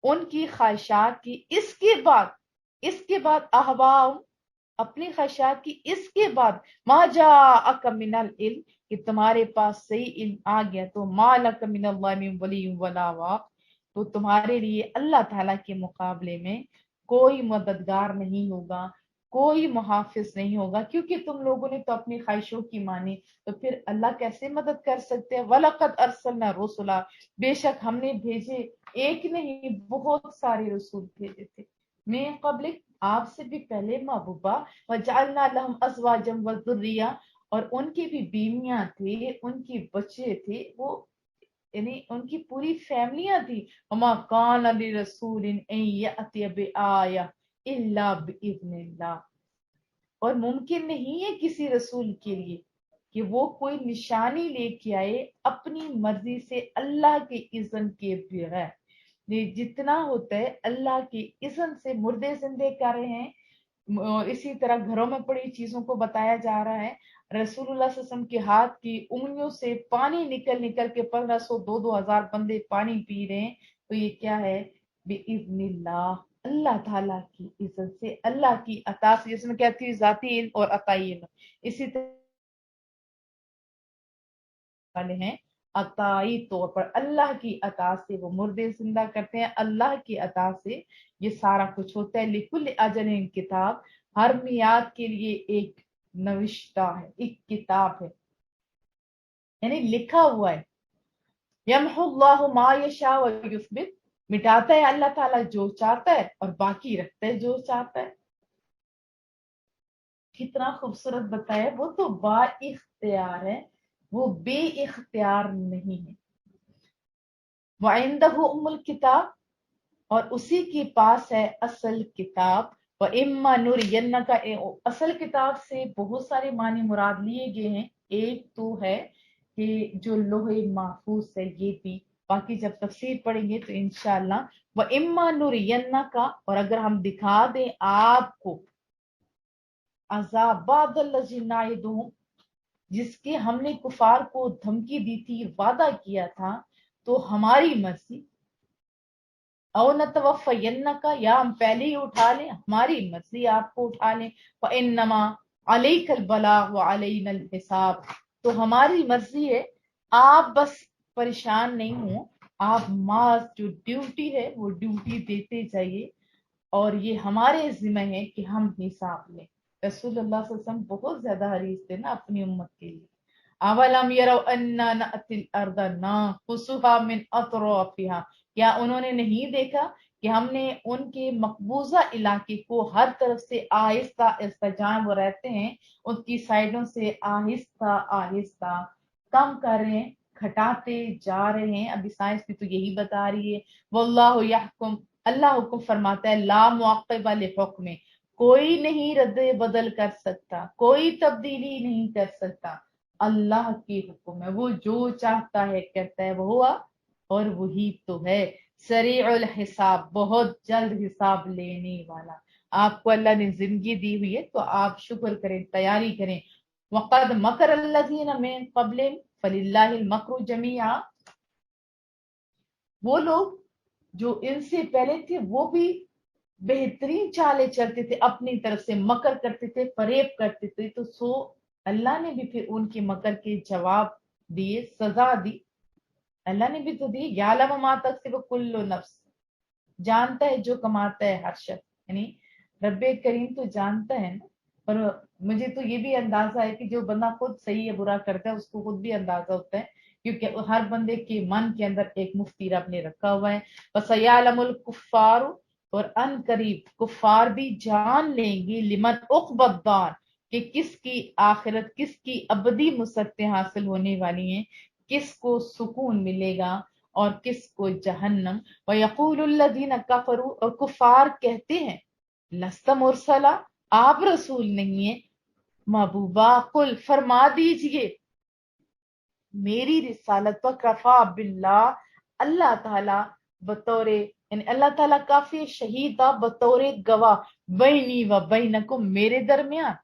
ان کی خواہشات کی، اس کے بعد احواہم، اپنی خواہشات کی، اس کے بعد ما جاءک من العلم، کہ تمہارے پاس صحیح علم آ گیا، تو ما لک من اللہ من ولی ولا واق، تو تمہارے لیے اللہ تعالیٰ کے مقابلے میں کوئی مددگار نہیں ہوگا، کوئی محافظ نہیں ہوگا. کیونکہ تم لوگوں نے تو اپنی خواہشوں کی مانی، تو پھر اللہ کیسے مدد کر سکتے ہیں؟ وَلَقَدْ أَرْسَلْنَا رُسُلًا، بے شک ہم نے بھیجے، ایک نہیں بہت سارے رسول بھیجے تھے. میں قبل، آپ سے بھی پہلے محبوبہ. وَجَعَلْنَا لَهُمْ أَزْوَاجًا وَذُرِّيَّةً، اور ان کی بھی بیویاں تھے، ان کی بچے تھے، وہ یعنی ان کی پوری فیملیاں تھی. وَمَا كَانَ لِرَسُولٍ أَن يَأْتِيَ بِآيَةٍ إِلَّا بِإِذْنِ اللَّهِ، اور ممکن نہیں ہے کسی رسول کے لیے کہ وہ کوئی نشانی لے کے آئے اپنی مرضی سے، اللہ کے اذن کے بغیر. یہ جتنا ہوتا ہے اللہ کی اذن سے مردے زندے کر رہے ہیں. اسی طرح گھروں میں پڑی چیزوں کو بتایا جا رہا ہے. رسول اللہ صلی اللہ علیہ وسلم کے ہاتھ کی انگلیوں سے پانی نکل نکل کے 1500 2000 بندے پانی پی رہے ہیں. تو یہ کیا ہے؟ بِإِذْنِ اللہ، اللہ تعالیٰ کی اذن سے، اللہ کی عطا سے، جس میں کہتی ہے ذاتی علم اور عطائی علم. اسی طرح والے ہیں عطائی طور پر، اللہ کی عطا سے وہ مردے زندہ کرتے ہیں، اللہ کی عطا سے یہ سارا کچھ ہوتا ہے. لکل اجل کتاب، ہر میعاد کے لیے ایک نوشتہ ہے، ایک کتاب ہے، یعنی لکھا ہوا ہے. یمحو اللہ ما یشاء ویثبت، مٹاتا ہے اللہ تعالیٰ جو چاہتا ہے اور باقی رکھتا ہے جو چاہتا ہے. کتنا خوبصورت بتایا، وہ تو با اختیار ہے، وہ بے اختیار نہیں ہے. وَعِندَهُ أُمُّ الْكِتَابِ، اور اسی کے پاس ہے اصل کتاب. وَإِمَّا نُرِيَنَّكَ، اصل کتاب سے بہت سارے معنی مراد لیے گئے ہیں. ایک تو ہے کہ جو لوح محفوظ ہے، یہ بھی، باقی جب تفسیر پڑھیں گے تو انشاءاللہ. وَإِمَّا نُرِيَنَّكَ، اور اگر ہم دکھا دیں آپ کو، عذاب بعد الذی نعدہم، جس کے ہم نے کفار کو دھمکی دی تھی، وعدہ کیا تھا، تو ہماری مرضی. او نتوفینک، یا ہم پہلے ہی اٹھا لیں، ہماری مرضی آپ کو اٹھا لیں. فانما علیک البلاغ وعلینا الحساب، تو ہماری مرضی ہے، آپ بس پریشان نہیں ہوں، آپ ماس جو ڈیوٹی ہے وہ ڈیوٹی دیتے جائیے، اور یہ ہمارے ذمہ ہے کہ ہم حساب لیں. रसूलुल्लाह सल्लल्लाहु अलैहि वसल्लम बहुत ज्यादा हरीस थे ना अपनी उम्मत के लिए। अवलम यरौ अन्ना नअतिल अर्दा नंकुसुहा मिन अतराफिहा, क्या उन्होंने नहीं देखा कि हमने उनके मकबूजा इलाके को हर तरफ से आहिस्ता आहिस्ता, जहां वो रहते हैं उनकी साइडों से आहिस्ता आहिस्ता कम कर रहे हैं, घटाते जा रहे हैं। अभी साइंस भी तो यही बता रही है। वल्लाहु यहकुम, अल्लाह हुक्म फरमाता है, ला मुअक्किबा लिहुक्मिही, कोई नहीं रद्द बदल कर सकता, कोई तब्दीली नहीं कर सकता। अल्लाह की हुक्म है, वो जो चाहता है करता है, वो हुआ और वही तो है सरीउल हिसाब, बहुत जल्द हिसाब लेने वाला। आपको अल्लाह ने जिंदगी दी हुई है तो आप शुक्र करें, तैयारी करें। वक़द मकर अल्लज़ीना मिन क़ब्लिहिम फलिल्लाहिल मक्रु जमीआ, वो लोग जो इनसे पहले थे वो भी बेहतरीन चालें चलते थे, अपनी तरफ से मकर करते थे, फरेब करते थे। तो सो अल्लाह ने भी फिर उनके मकर के जवाब दिए, सजा दी। अल्लाह ने भी तो दी, यालम मा तक्सिबु कुल्लु नफ्स, जानता है जो कमाता है हर शख्स, यानी रब्बे करीम तो जानता है ना। पर मुझे तो ये भी अंदाजा है कि जो बंदा खुद सही या बुरा करता है उसको खुद भी अंदाजा होता है, क्योंकि हर बंदे के मन के अंदर एक मुफ्ती रब ने रखा हुआ है। बस यालमुल कुफ्फार, और अन करीब कुफ्फार भी जान लेंगे, लिमन उक़बद्दार, कि किसकी आखिरत, किसकी अबदी मुसक्तें हासिल होने वाली हैं, किसको सुकून मिलेगा और किसको जहन्नम। व यक़ूलुल्लज़ीना कफ़रू, और कुफार कहते हैं, लस्त मुरसला, आप रसूल नहीं है। महबूबा कुल, फरमा दीजिए, मेरी रिसालत पर कफा बिल्लाह, अल्लाह ताला बतौरे, यानी अल्लाह ताला काफी शहीदा बतौरे गवाह, बैनी व बैनकुम, मेरे दरमियान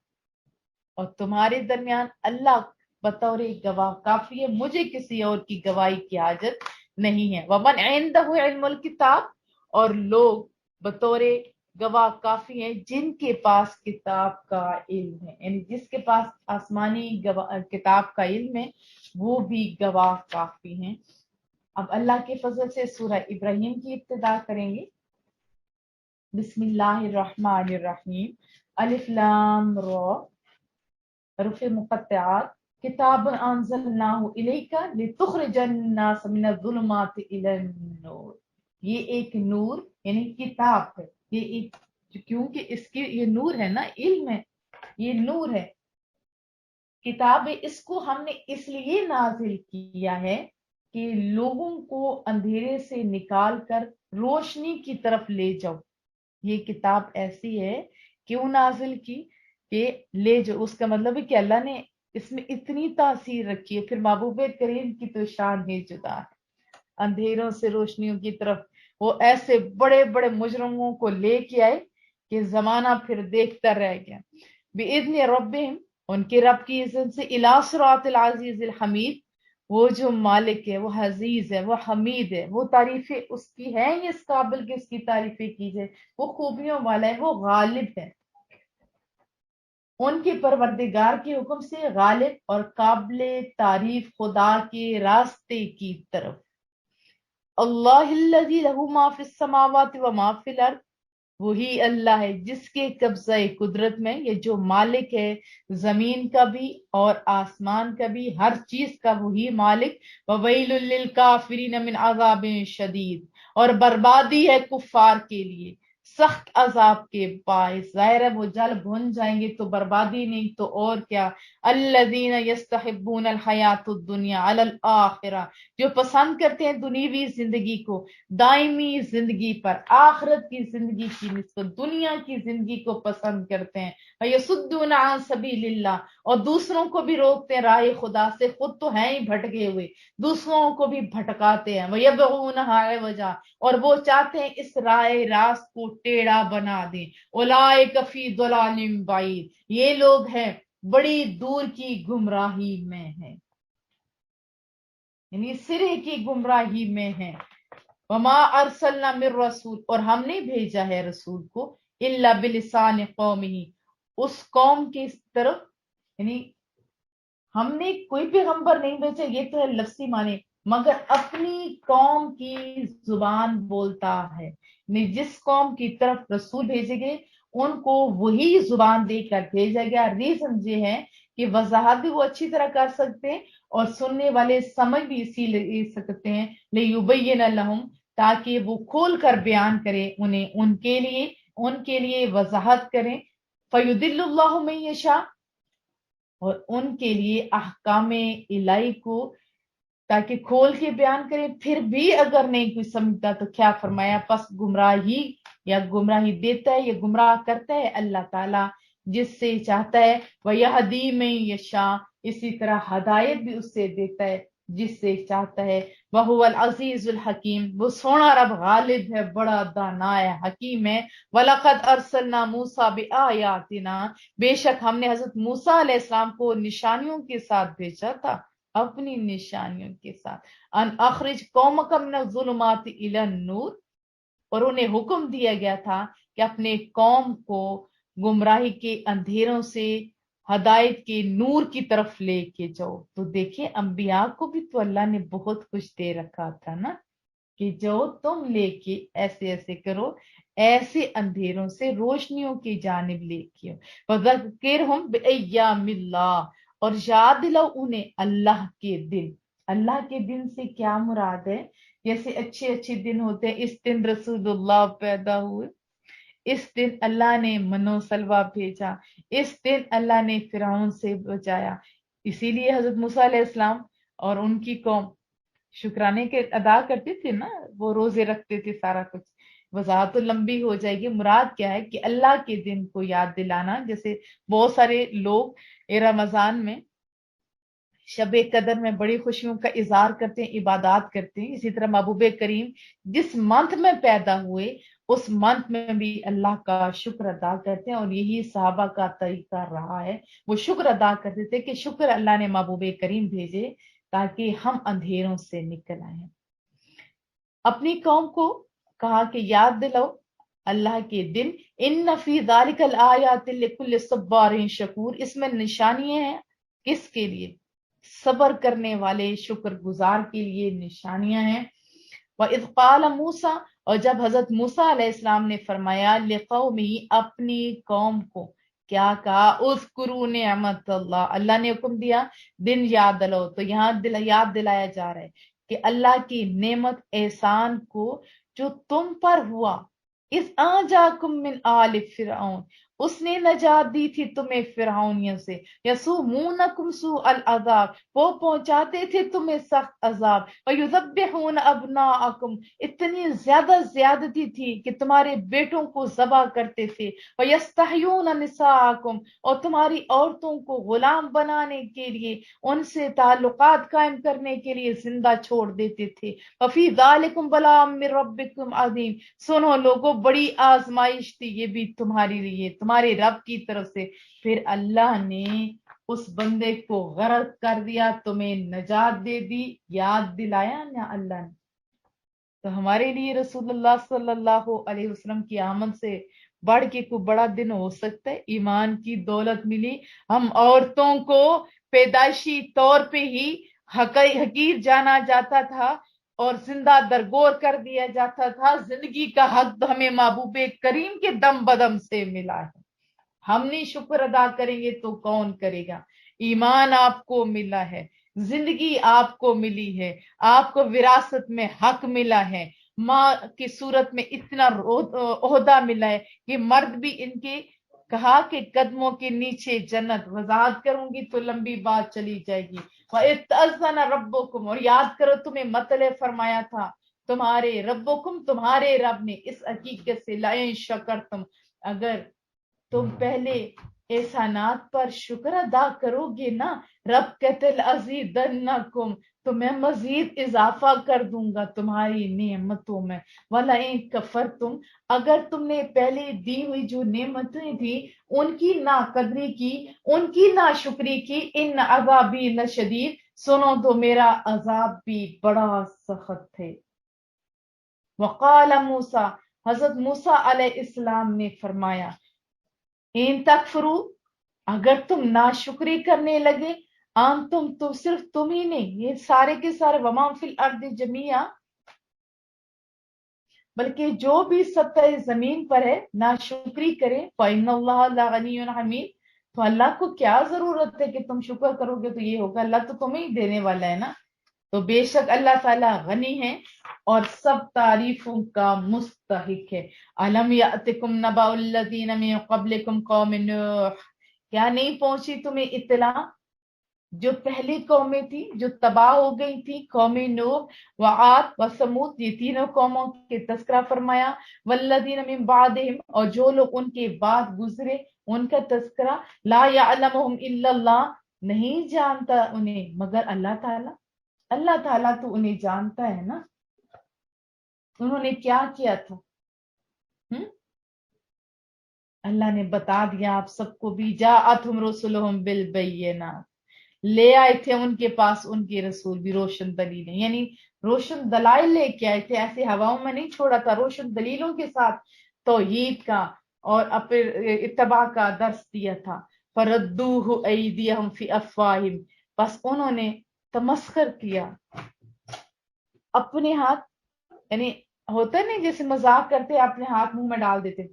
और तुम्हारे दरमियान अल्लाह बतौर गवाह काफी है, मुझे किसी और की गवाही की हाजत नहीं है। वमन इंदहु इल्मुल किताब, और लोग बतौर गवाह काफी हैं जिनके पास किताब का इल्म है, यानी जिसके पास आसमानी किताब का इल्म है वो भी गवाह काफी हैं। अब अल्लाह के फजल से सूरह इब्राहिम की इब्तिदा करेंगे। बिस्मिल्लाहिर्रहमानिर्रहीम, अलिफ लाम रा, हरूफ मुक़त्तआत, किताब अंज़लनाहु इलैका लितुख़रिजन नास मिनज़्ज़ुलुमाति इलन नूर। ये एक नूर यानी किताब है, ये एक, क्योंकि इसकी ये नूर है ना, इल्म है, ये नूर है, किताब है। इसको हमने इसलिए नाजिल किया है कि लोगों को अंधेरे से निकाल कर रोशनी की तरफ ले जाओ। ये किताब ऐसी है, क्यों नाजिल की, कि ले जो, उसका मतलब है कि अल्लाह ने इसमें इतनी तासीर रखी है। फिर महबूब करीम की तो शान ही जुदा है, अंधेरों से रोशनियों की तरफ वो ऐसे बड़े बड़े मुजरमों को लेके आए कि जमाना फिर देखता रह गया। बिइज़्नि रब्बिहिम, उनके रब की इज़्ज़त से, इला सिरातिल अज़ीज़िल हमीद, वो जो मालिक है, वो हजीज है, वो हमीद है, वो तारीफें उसकी है ही इस काबिल कि उसकी तारीफें की जाए, वो खूबियों वाला है, वो गालिब है। उनके परवरदिगार के हुक्म से गालिब और काबिल तारीफ खुदा के रास्ते की तरफ। अल्लाहिल्लज़ी लहू मा फिस समावाति व मा फिल अर्द, वही अल्लाह है जिसके कब्ज़े कुदरत में, ये जो मालिक है जमीन का भी और आसमान का भी, हर चीज का वही मालिक। ववैलुल लिल काफिरीन मिन अज़ाबिन शदीद, और बर्बादी है कुफार के लिए सख्त अजाब के बायस। जाहिर है वो जल भुन जाएंगे तो बर्बादी नहीं तो और क्या। अल्लज़ीना यस्तहिब्बून अल हयातुद दुनिया अलल आखिरा, जो पसंद करते हैं दुनियावी जिंदगी को दायमी जिंदगी पर, आखिरत की जिंदगी की निस्बत दुनिया की जिंदगी को पसंद करते हैं। यसुद्दून अन सबीलिल्लाह, और दूसरों को भी रोकते हैं राह खुदा से, खुद तो हैं ही भटके हुए, दूसरों को भी भटकाते हैं। वयबगूनहा इवजा, और वो चाहते हैं इस राह रास्त को टेढ़ा बना दें। उलाइका फी दलालिम बाईद, ये लोग हैं बड़ी दूर की गुमराही में है, यानी सिरे की गुमराही में है। वमा अरसलना मिर रसूल, और हमने भेजा है रसूल को, इल्ला बिलिसान कौमिही, उस कौम की तरफ, यानी हमने कोई पैगंबर नहीं भेजा, ये तो है लफ्सी माने, मगर अपनी कौम की जुबान बोलता है। यानी जिस कौम की तरफ रसूल भेजे गए ان کو वही जुबान देकर भेजा गया। रीजन ये है कि वजाहत भी वो अच्छी तरह कर सकते हैं और सुनने वाले समझ भी इसी ले सकते हैं, लियुबय्यिन लहुम, ताकि वो खोल कर बयान करे उन्हें, उनके लिए वजाहत करें। फयुदिल्लुल्लाहु मन यशा, और उनके लिए अहकाम इलाही को ताकि खोल के बयान करें। फिर भी अगर नहीं कोई समझता तो क्या फरमाया, बस गुमराही या गुमराही देता है या गुमराह करता है अल्लाह ताला जिससे चाहता है। वह यहदी में यशा, इसी तरह हदायत भी उससे देता है जिससे चाहता है। वह हुवल अजीजुल हकीम, वो सोना रब गालिब है, बड़ा दाना है, हकीम है। वलक़द अरसलना मूसा बिआयातिना, बेशक हमने हजरत मूसा अलैहिस्सलाम को निशानियों के साथ भेजा था, अपनी निशानियों के साथ। अन अखरिज कौमक मिनज़ ज़ुलुमाति इलन नूर, और उन्हें हुक्म दिया गया था कि अपने कौम को गुमराही के अंधेरों से हदायत के नूर की तरफ लेके जाओ। तो देखिए अंबिया को भी तो अल्लाह ने बहुत कुछ दे रखा था ना, कि जो तुम लेके ऐसे ऐसे करो, ऐसे अंधेरों से रोशनियों की जानिब लेके वज़क्किरहुम बिअय्यामिल्लाह, और याद दिलाओ उन्हें अल्लाह के दिन। अल्लाह के दिन से क्या मुराद है? जैसे अच्छे अच्छे दिन होते हैं, इस दिन रसूलुल्लाह पैदा हुए, इस दिन अल्लाह ने मनो सलवा भेजा, इस दिन अल्लाह ने फिरौन से बचाया। इसीलिए हजरत मूसा अलैहिस्सलाम और उनकी कौम शुक्राने के अदा करते थे ना, वो रोजे रखते थे, सारा कुछ। वजाहत तो लंबी हो जाएगी। मुराद क्या है कि अल्लाह के दिन को याद दिलाना। जैसे बहुत सारे लोग ये रमजान में शबे कदर में बड़ी खुशियों का इजहार करते हैं, इबादत करते हैं। इसी तरह महबूबे करीम जिस मंथ में पैदा हुए उस मंथ में भी अल्लाह का शुक्र अदा करते हैं, और यही सहाबा का तरीका रहा है। वो शुक्र अदा करते थे कि शुक्र अल्लाह ने महबूबे करीम भेजे ताकि हम अंधेरों से निकल आए। अपनी कौम को कहा कि याद दिलाओ अल्लाह के दिन। इन फी ज़ालिकल आयातिल लिकुल्लि सब्बारिन शकूर, इसमें निशानियां हैं किसके लिए? सबर करने वाले शुक्रगुजार के लिए निशानियां हैं। व इज़ क़ाल मूसा, और जब हजरत मूसा अलैहिस्सलाम ने फरमाया लिक़ौमी, अपनी कौम को क्या कहा, उज़कुरू निअमतल्लाह, अल्लाह ने हुक्म दिया दिन याद दिलाओ। तो यहाँ याद दिलाया जा रहा है कि अल्लाह की नेमत एहसान को जो तुम पर हुआ। इस आजाकुम मिन आल फिरऔन, उसने नजात दी थी तुम्हें फिरौनियों से। यसुमूनकुम सू अल अजाब, वो पहुंचाते थे तुम्हें सख्त अजाब। और युज़ब्बिहून अबनाअकुम, इतनी ज्यादा ज्यादती थी कि तुम्हारे बेटों को ज़बह करते थे। और यस्तहयून निसाअकुम, और तुम्हारी औरतों को गुलाम बनाने के लिए, उनसे ताल्लुकात कायम करने के लिए जिंदा छोड़ देते थे। वफी ज़ालिकुम बलाअम मिर रब्बिकुम अज़ीम, सुनो लोगों, बड़ी आजमाइश थी ये भी तुम्हारे लिए, तुम्हारे रब की तरफ से। फिर अल्लाह ने उस बंदे को गरक कर दिया, तुम्हें नजात दे दी। याद दिलाया ना अल्लाह ने। तो हमारे लिए रसूलुल्लाह सल्लल्लाहु अलैहि वसल्लम की आमद से बढ़ के कोई बड़ा दिन हो सकता है? ईमान की दौलत मिली। हम औरतों को पैदाइशी तौर पे ही हकीर जाना जाता था और जिंदा दरगोर कर दिया जाता था। जिंदगी का हक तो हमें महबूबे करीम के दम बदम से मिला है। हम नहीं शुक्र अदा करेंगे तो कौन करेगा? ईमान आपको मिला है, जिंदगी आपको मिली है, आपको विरासत में हक मिला है, माँ की सूरत में इतना ओहदा मिला है कि मर्द भी इनके कहा कि कदमों के नीचे जन्नत। वजाहत करूंगी तो लंबी बात चली जाएगी। वइज़्तअज़्ज़न रब्बुकुम, और याद करो तुम्हें मतलब फरमाया था तुम्हारे रब्बुकुम, तुम्हारे रब ने, इस हकीकत से लाइन शकर तुम, अगर तुम पहले एहसानात पर शुक्र अदा करोगे ना, रब कहते अज़ीदन्नकुम, तो मैं मजीद इजाफा कर दूंगा तुम्हारी नेमतों में। वला इन कफर तुम, अगर तुमने पहले दी हुई जो नेमतें थी उनकी नाकदरी की, उनकी नाशुक्री की, इन अज़ाबी लशदीद, सुनो तो मेरा अजाब भी बड़ा सख्त है। वक़ाल मूसा, हजरत मूसा अलैहिस्सलाम ने फरमाया, इन तकफरू, अगर तुम नाशुक्री करने लगे, आम तुम तो सिर्फ तुम ही नहीं, ये सारे के सारे वमा फिल अर्द जमिया, बल्कि जो भी सत्ता जमीन पर है नाशुक्री करे, फ़इन्नल्लाह लग़नियुन हमीद, तो अल्लाह को क्या जरूरत है कि तुम शुक्र करोगे तो ये होगा, अल्लाह तो तुम्हें ही देने वाला है ना। तो बेशक अल्लाह ताला गनी है और सब तारीफों का मुस्तहिक है। अलम यातिकुम नबाउल्लज़ीना मिन क़ब्लिकुम क़ौम नूह, क्या नहीं पहुंची तुम्हें इत्तला जो पहली कौमें थी जो तबाह हो गई थी, कौमी नूह व आद व समूद, ये तीनों कौमों के तस्करा फरमाया। वल्लज़ीना मिन बादिहिम, और जो लोग उनके बाद गुजरे उनका तस्करा। ला यअलमुहुम इल्लल्लाह, नहीं जानता उन्हें मगर अल्लाह ताला। अल्लाह ताला तो उन्हें जानता है ना, उन्होंने क्या किया था। हम्म, अल्लाह ने बता दिया आप सबको भी। जाअतहुम रुसुलुहुम बिल बय्यिनात, ले आए थे उनके पास उनके रसूल भी रोशन दलीलें, यानी रोशन दलाइल लेके आए थे, ऐसे हवाओं में नहीं छोड़ा था, रोशन दलीलों के साथ तौहीद का और फिर इत्तबा का दर्स दिया था। फरद्दूहु ऐदियहुम फी अफ़वाहिम, बस उन्होंने तमस्खर किया अपने हाथ, यानी होता है नहीं जैसे मजाक करते अपने हाथ मुंह में डाल देते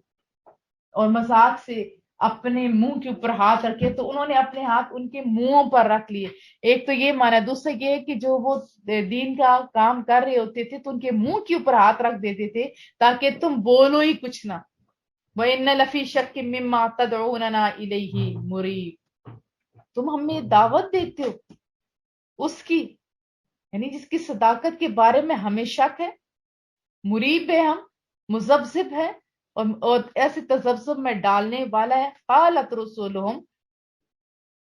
और मजाक से अपने मुंह के ऊपर हाथ रखे, तो उन्होंने अपने हाथ उनके मुंहों पर रख लिए। एक तो ये माना, दूसरा ये है कि जो वो दीन का काम कर रहे होते थे तो उनके मुंह के ऊपर हाथ रख देते थे ताकि तुम बोलो ही कुछ ना। वइन्न लफी शक्क मिम्मा तदऊनना इलैहि मुरीब, तुम हमें दावत देते हो उसकी, यानी जिसकी सदाकत के बारे में हमें शक है। मुरीब है हम, मुजब्जिब है, और ऐसे तजब्जुब में डालने वाला है। कालत रसूलुहुम,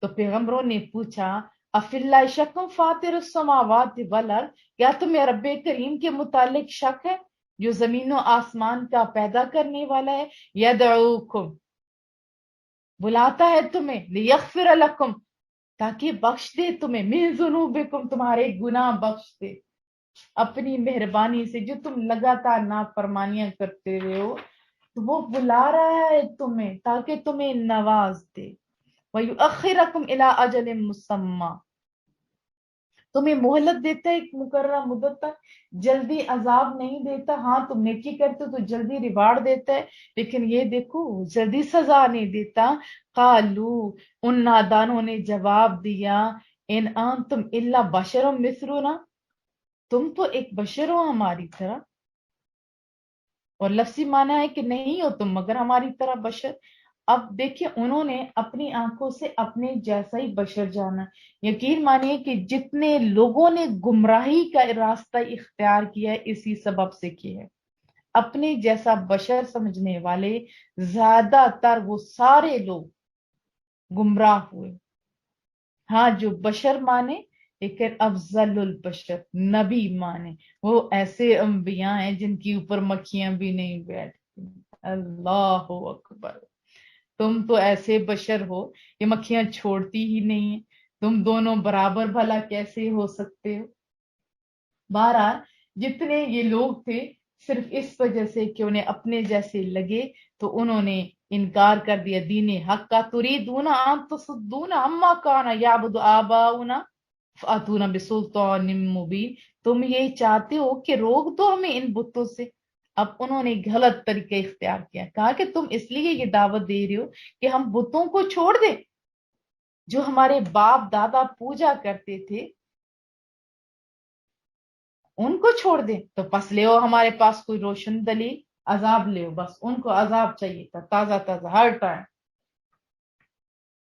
तो पैगंबरों ने पूछा, अफिल्लाहि शक्कुम फातिरुस समावाति वल अर्द, क्या तुम्हें रब्बे करीम के मुतालिक शक है जो जमीनों आसमान का पैदा करने वाला है। यदऊकुम, बुलाता है तुम्हें, लियगफिर लकुम, ताकि बख्श दे तुम्हें, मिन जुनूबिकुम, तुम्हारे गुनाह बख्श दे अपनी मेहरबानी से, जो तुम लगातार नाफरमानियां करते रहे हो, तो वो बुला रहा है तुम्हें ताकि तुम्हें नवाज दे। वयुअखिरकुम इला अजलिन मुसम्मा, तुम्हें मोहलत देता है एक मुकर्रर मुद्दत तक, जल्दी अजाब नहीं देता। हाँ तुम नेकी करते हो तो जल्दी रिवार्ड देता है, लेकिन ये देखो जल्दी सजा नहीं देता। कालू, उन नादानों ने जवाब दिया, इन अंतुम इल्ला बशरुम मिस्लुना, तुम तो एक बशर हो हमारी तरह, और लफ्जी माना है कि नहीं हो तुम मगर हमारी तरह बशर। अब देखिए उन्होंने अपनी आंखों से अपने जैसा ही बशर जाना। यकीन मानिए कि जितने लोगों ने गुमराही का रास्ता इख्तियार किया है इसी सबब से किया है, अपने जैसा बशर समझने वाले ज्यादातर वो सारे लोग गुमराह हुए। हाँ जो बशर माने, लेकिन अफजलुल बशर नबी माने, वो ऐसे अंबिया हैं जिनके ऊपर मक्खियां भी नहीं बैठती। अल्लाह अकबर, तुम तो ऐसे बशर हो ये मक्खियां छोड़ती ही नहीं है, तुम दोनों बराबर भला कैसे हो सकते हो। बहरहाल जितने ये लोग थे, सिर्फ इस वजह से कि उन्हें अपने जैसे लगे तो उन्होंने इनकार कर दिया दीन हक का। तुरीदूना अन तसुद्दूना अम्मा काना याबुदु आबाउना फातूना बिसुल्तानिम मुबीन, तुम ये चाहते हो कि रोक दो हमें इन बुतों से। अब उन्होंने गलत तरीका इख्तियार किया, कहा कि तुम इसलिए ये दावत दे रहे हो कि हम बुतों को छोड़ दें जो हमारे बाप दादा पूजा करते थे, उनको छोड़ दें। तो बस ले आओ हमारे पास कोई रोशन दलील, अजाब ले आओ, बस उनको अजाब चाहिए था ताजा ताजा हर टाइम।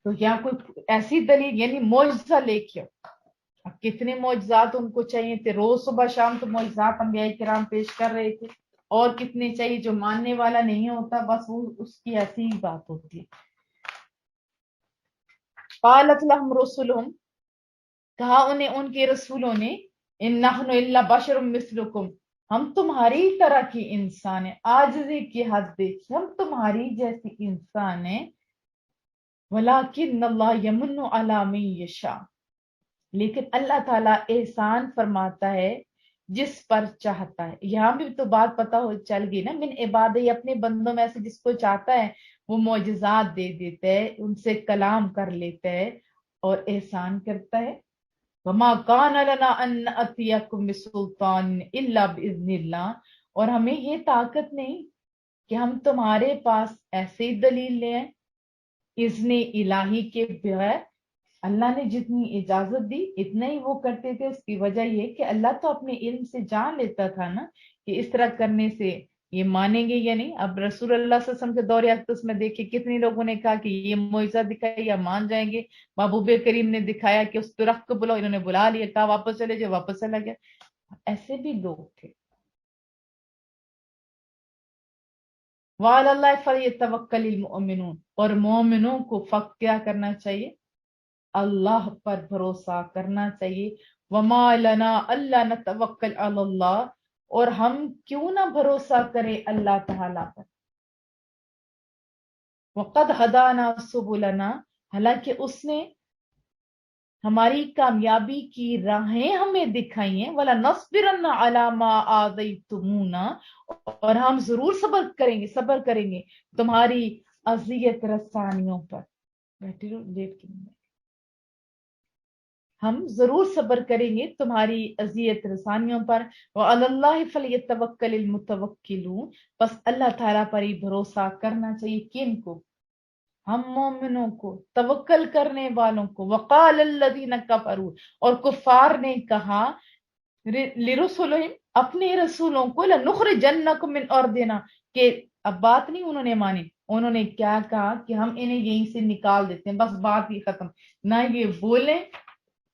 तो यहाँ कोई ऐसी दलील यानी मोजजा लेके आओ। अब कितने मोजजात उनको चाहिए थे, रोज सुबह शाम तो मोजजात अंबिया किराम पेश कर रहे थे, और कितने चाहिए। जो मानने वाला नहीं होता बस वो उसकी ऐसी ही बात होती है। कालत लहुम रुसुलुहुम, कहा उन्हें उनके रसूलों ने, इन नहनु इल्ला बशरुम मिस्लुकुम, हम तुम्हारी तरह की इंसान है। आजिज़ी की हद देखिए, हम तुम्हारी जैसी इंसान है। वलाकिन अल्लाह यमुन्नु अला मन यशा, लेकिन अल्लाह ताला एहसान फरमाता है जिस पर चाहता है। यहाँ भी तो बात पता हो चल गई ना, मिन इबादे, अपने बंदों में से जिसको चाहता है वो मोजज़ात दे देता है, उनसे कलाम कर लेता है और एहसान करता है। वमा कान लना अन अतियकुम बिसुल्तान इल्ला बिइज़निल्लाह, اور ہمیں یہ طاقت نہیں کہ ہم تمہارے پاس ایسے ہی دلیل لے آئیں اذن الہی کے بغیر. اللہ نے جتنی اجازت دی اتنا ہی وہ کرتے تھے. اس کی وجہ یہ کہ اللہ تو اپنے علم سے جان لیتا تھا نا کہ اس طرح کرنے سے یہ مانیں گے یا نہیں. اب رسول اللہ صلی اللہ علیہ وسلم کے دور اقدس میں دیکھیں کتنے لوگوں نے کہا کہ یہ معجزہ دکھایا یا مان جائیں گے. محبوب کریم نے دکھایا کہ اس درخت کو بلاؤ، انہوں نے بلا لیا، کہا واپس چلے جاؤ، واپس چلا گیا. ایسے بھی لوگ تھے. وعلی اللہ فلیتوکل المؤمنون، اور مومنوں کو فقط کیا کرنا چاہیے؟ اللہ پر بھروسہ کرنا چاہیے. وما لنا الا نتوکل علی اللہ، اور ہم کیوں نہ بھروسہ کریں اللہ تعالیٰ پر. وقد ہدانا سبلنا، حالانکہ اس نے ہماری کامیابی کی راہیں ہمیں دکھائی ہیں. وَلَنَصْبِرَنَّ عَلَى مَا آذَيْتُمُونَا، اور ہم ضرور صبر کریں گے تمہاری اذیت رسانیوں پر. بیٹھے رہو، لیٹ کے ہم ضرور صبر کریں گے تمہاری اذیت رسانیوں پر. وَعَلَى اللَّهِ فَلْيَتَوَكَّلِ الْمُتَوَكِّلُونَ، بس اللہ تعالیٰ پر ہی بھروسہ کرنا چاہیے. کن کو؟ ہم مومنوں کو، توکل کرنے والوں کو. وقال الذین کفروا، اور کفار نے کہا لرسلہم، اپنے رسولوں کو، لنخرجنکم من ارضنا، کہ اب بات نہیں انہوں نے مانی. انہوں نے کیا کہا کہ ہم انہیں یہیں سے نکال دیتے ہیں، بس بات ہی ختم. نہ یہ بولیں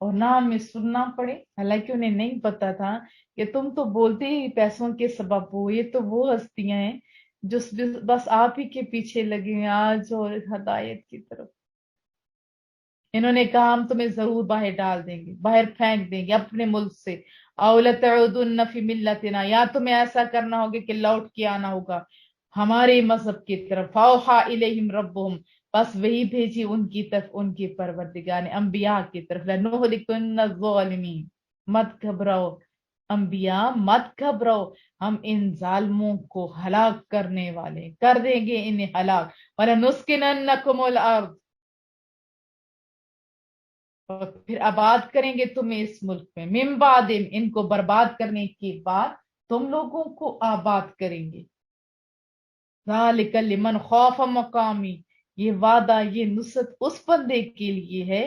اور نہ ہمیں سننا پڑے. حالانکہ انہیں نہیں پتا تھا کہ تم تو بولتے ہی پیسوں کے سبب ہو. یہ تو وہ ہستیاں ہیں جو بس آپ ہی کے پیچھے لگے ہیں آج اور ہدایت کی طرف. انہوں نے کہا ہم تمہیں ضرور باہر ڈال دیں گے، باہر پھینک دیں گے اپنے ملک سے. او لتعودن فی ملتنا، یا تمہیں ایسا کرنا ہوگا کہ لوٹ کے آنا ہوگا ہمارے مذہب کی طرف. فاوحا الیہم ربہم، بس وہی بھیجی ان کی طرف ان کی پروردگار نے، انبیاء کی طرف. لنہلکن الظالمین، مت گھبراؤ انبیاء، مت گھبراؤ، ہم ان ظالموں کو ہلاک کرنے والے، کر دیں گے انہیں ہلاک. وَلَنُسْكِنَنَّكُمُ الْأَرْضَ، اور پھر آباد کریں گے تمہیں اس ملک میں. من بعدہم، ان کو برباد کرنے کے بعد تم لوگوں کو آباد کریں گے. ذَلِكَ لِمَنْ خَافَ مَقَامِي، یہ وعدہ، یہ نصرت اس بندے کے لیے ہے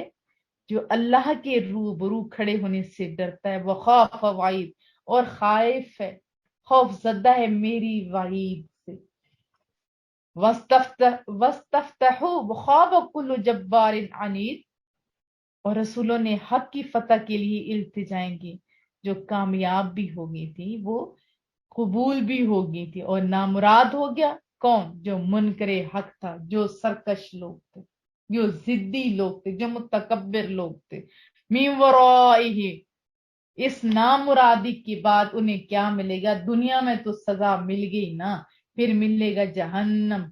جو اللہ کے روبرو کھڑے ہونے سے ڈرتا ہے. وخاف وعید، اور خائف ہے، خوف زدہ ہے میری وعید سے. وَاسْتَفْتَحُوا وَخَابَ كُلُّ جَبَّارٍ عَنِيدٍ، اور رسولوں نے حق کی فتح کے لیے التجائیں کی جو کامیاب بھی ہو گئی تھی، وہ قبول بھی ہو گئی تھی. اور نامراد ہو گیا کون؟ جو منکر حق تھا، جو سرکش لوگ تھے، جو ضدی لوگ تھے، جو متکبر لوگ تھے. من ورائہ، اس نامرادی کی بعد انہیں کیا ملے گا؟ دنیا میں تو سزا مل گئی نا، پھر ملے گا جہنم.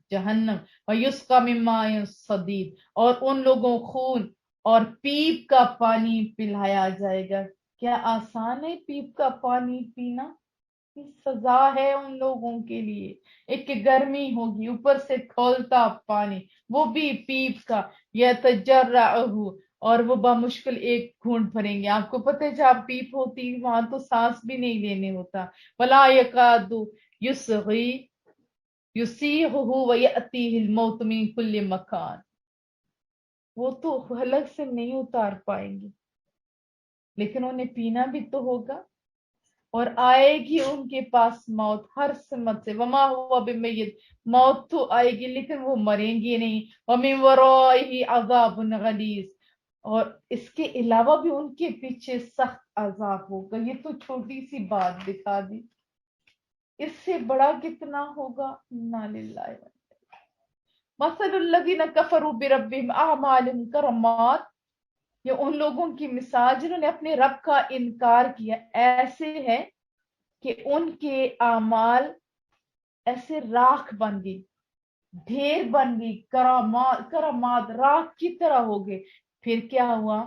وَيُسْقَى مِن مَّاءٍ صَدِيدٍ، اور ان لوگوں خون اور پیپ کا پانی پلایا جائے گا. کیا آسان ہے پیپ کا پانی پینا؟ سزا ہے ان لوگوں کے لیے. ایک کہ گرمی ہوگی، اوپر سے کھولتا پانی، وہ بھی پیپ کا. یتجرعہ، اور وہ بمشکل ایک گھونٹ بھریں گے. آپ کو پتہ ہے جہاں پیپ ہوتی وہاں تو سانس بھی نہیں لینے ہوتا. ولا یکاد یصغی یصیغہ ویأتیہ الموت من کل مکان، وہ تو حلق سے نہیں اتار پائیں گے، لیکن انہیں پینا بھی تو ہوگا. اور آئے گی ان کے پاس موت ہر سمت سے. وما ہوا بمیت، موت تو آئے گی لیکن وہ مریں گی نہیں. ومن ورائہ عذاب غلیظ، اور اس کے علاوہ بھی ان کے پیچھے سخت عذاب ہوگا. یہ تو چھوٹی سی بات دکھا دی، اس سے بڑا کتنا ہوگا. انا للہ. مثل الذین کفروا بربہم اعمالہم کرمات، یہ ان لوگوں کی مثال جنہوں نے اپنے رب کا انکار کیا ایسے ہے کہ ان کے اعمال ایسے راکھ بن گئی، ڈھیر بن گئی، کرامات راکھ کی طرح ہو گئے. پھر کیا ہوا؟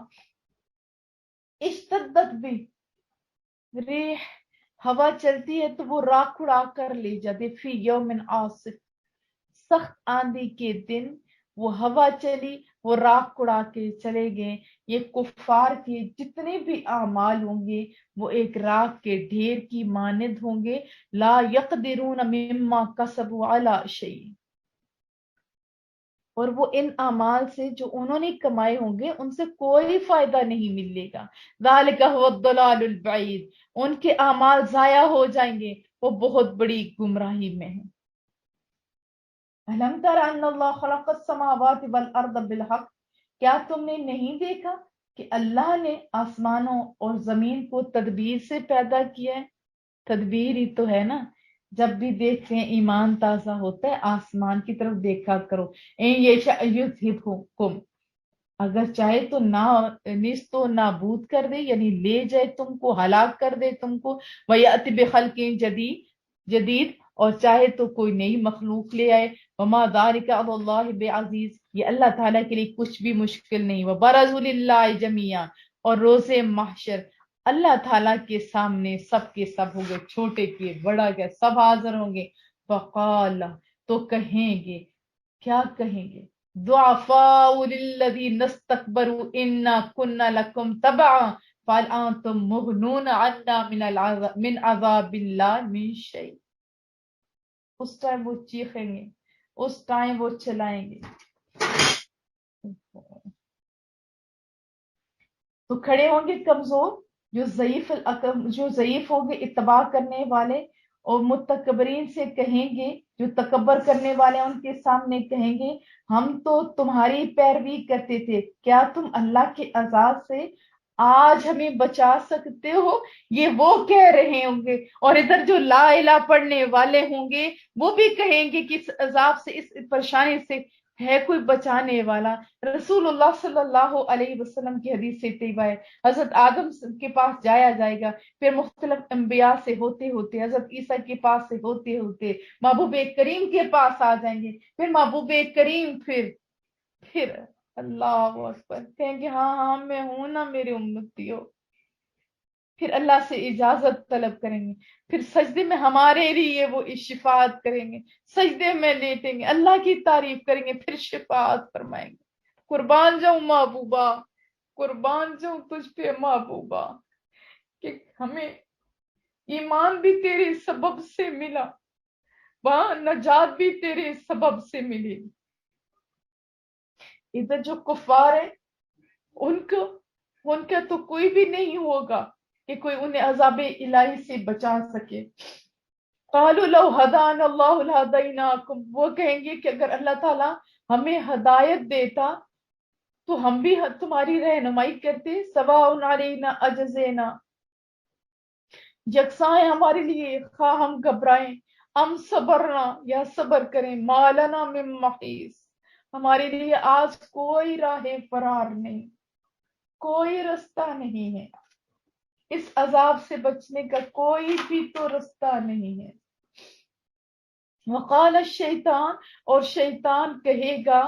اشتدت بھی ریح، ہوا چلتی ہے تو وہ راکھ اڑا کر لے جاتے. فی یوم عاصف، سخت آندھی کے دن وہ ہوا چلی وہ راख اڑا کے چلے گئے. یہ کفار کے جتنے بھی اعمال ہوں گے وہ ایک راکھ کے ڈھیر کی مانند ہوں گے. لا یقدرون مما کسبوا علی شیء. اور وہ ان اعمال سے جو انہوں نے کمائے ہوں گے ان سے کوئی فائدہ نہیں ملے گا. ذالک هو الضلال البعید. ان کے اعمال ضائع ہو جائیں گے، وہ بہت بڑی گمراہی میں ہیں. الم تر ان اللہ خلق السماوات والارض بالحق. کیا تم نے نہیں دیکھا کہ اللہ نے آسمانوں اور زمین کو تدبیر سے پیدا کیا ہے؟ تدبیر ہی تو ہے نا. جب بھی دیکھتے ہیں ایمان تازہ ہوتا ہے، آسمان کی طرف دیکھا کرو. یُذْهِبْکُم. اگر چاہے تو نیست و نابود کر دے، یعنی لے جائے تم کو، ہلاک کر دے تم کو. وَيَأْتِ بِخَلْقٍ جدید. اور چاہے تو کوئی نئی مخلوق لے آئے. وَمَا ذَلِكَ عَلَى اللَّهِ بِعَزِيزٍ. یہ اللہ تعالیٰ کے لیے کچھ بھی مشکل نہیں. وَبَرَزُوا لِلَّهِ جَمِيعًا. اور روز محشر اللہ تعالیٰ کے سامنے سب کے سب ہوں گے، چھوٹے کے بڑا کے سب حاضر ہوں گے. فقال. تو کہیں گے، کیا کہیں گے؟ ضعفاء للذین استکبروا انا کنا لکم تبعا فهل انتم مغنون عنا من عذاب اللہ من شیء. اس ٹائم وہ چیخیں گے، اس ٹائم وہ چلائیں گے. تو کھڑے ہوں گے کمزور، جو ضعیف ہوں گے اتباع کرنے والے، اور متکبرین سے کہیں گے، جو تکبر کرنے والے ان کے سامنے کہیں گے ہم تو تمہاری پیروی کرتے تھے، کیا تم اللہ کے عذاب سے آج ہمیں بچا سکتے ہو؟ یہ وہ کہہ رہے ہوں گے. اور ادھر جو لا الہ پڑھنے والے ہوں گے وہ بھی کہیں گے کہ اس عذاب سے، اس پریشانی سے ہے کوئی بچانے والا. رسول اللہ صلی اللہ علیہ وسلم کی حدیث سے طیبہ ہے، حضرت آدم کے پاس جایا جائے گا، پھر مختلف انبیاء سے ہوتے ہوتے حضرت عیسیٰ کے پاس سے ہوتے ہوتے محبوب کریم کے پاس آ جائیں گے. پھر محبوب کریم پھر اللہ اکبر کہیں گے ہاں ہاں میں ہوں نا میرے امتی ہو. پھر اللہ سے اجازت طلب کریں گے، پھر سجدے میں ہمارے لیے وہ شفاعت کریں گے، سجدے میں لیٹیں گے، اللہ کی تعریف کریں گے، پھر شفاعت فرمائیں گے. قربان جاؤں محبوبہ، قربان جاؤں تجھ پہ محبوبہ، کہ ہمیں ایمان بھی تیرے سبب سے ملا، وہاں نجات بھی تیرے سبب سے ملی. ادھر جو کفار ہیں ان کا تو کوئی بھی نہیں ہوگا کہ کوئی انہیں عذاب الہی سے بچا سکے. قالوا لو ہدانا اللہ لہدیناکم. وہ کہیں گے کہ اگر اللہ تعالیٰ ہمیں ہدایت دیتا تو ہم بھی تمہاری رہنمائی کرتے. سواء علینا اجزینا. یکساں ہے ہمارے لیے، خواہ ہم گھبرائیں، ہم صبرنا یا صبر کریں. ما لنا من محیص. ہمارے لیے آج کوئی راہ فرار نہیں، کوئی رستہ نہیں ہے، اس عذاب سے بچنے کا کوئی بھی تو رستہ نہیں ہے. وقال الشیطان. اور شیطان کہے گا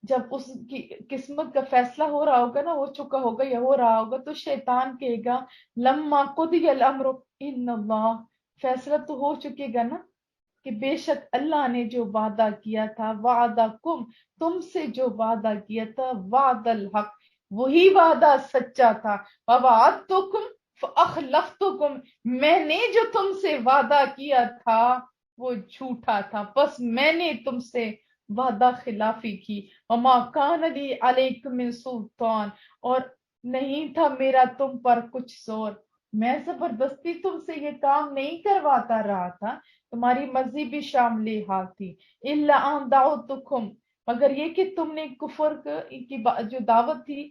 جب اس کی قسمت کا فیصلہ ہو رہا ہوگا نا، ہو چکا ہوگا یا ہو رہا ہوگا، تو شیطان کہے گا لما قضی الامر ان اللہ. فیصلہ تو ہو چکے گا نا کہ بے شک اللہ نے جو وعدہ کیا تھا، وعدکم تم سے جو وعدہ کیا تھا، وعد الحق وہی وعدہ سچا تھا. ووعدتکم فاخلفتکم. میں نے جو تم سے وعدہ کیا تھا وہ جھوٹا تھا، بس میں نے تم سے وعدہ خلافی کی. وما کان لی علیکم من سلطان. اور نہیں تھا میرا تم پر کچھ زور، میں زبردستی تم سے یہ کام نہیں کرواتا رہا تھا، تمہاری مرضی بھی شامل حال تھی. الا ان دعوتکم. مگر یہ کہ تم نے کفر کی جو دعوت تھی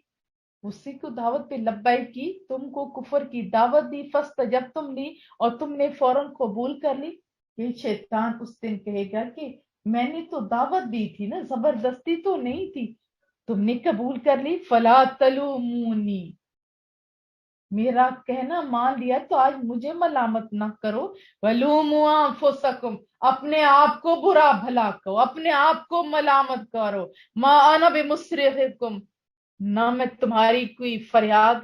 اسی کو دعوت پہ لبیک کی، تم کو کفر کی دعوت دی، فاستجبتم لی اور تم نے فوراً قبول کر لی. یہ شیطان اس دن کہے گا کہ میں نے تو دعوت دی تھی نا، زبردستی تو نہیں تھی، تم نے قبول کر لی. فلا تلومونی. میرا کہنا مان لیا تو آج مجھے ملامت نہ کرو. ولوموا انفسکم. اپنے آپ کو برا بھلا کرو، اپنے آپ کو ملامت کرو. ما انا بمصرخکم. نہ میں تمہاری کوئی فریاد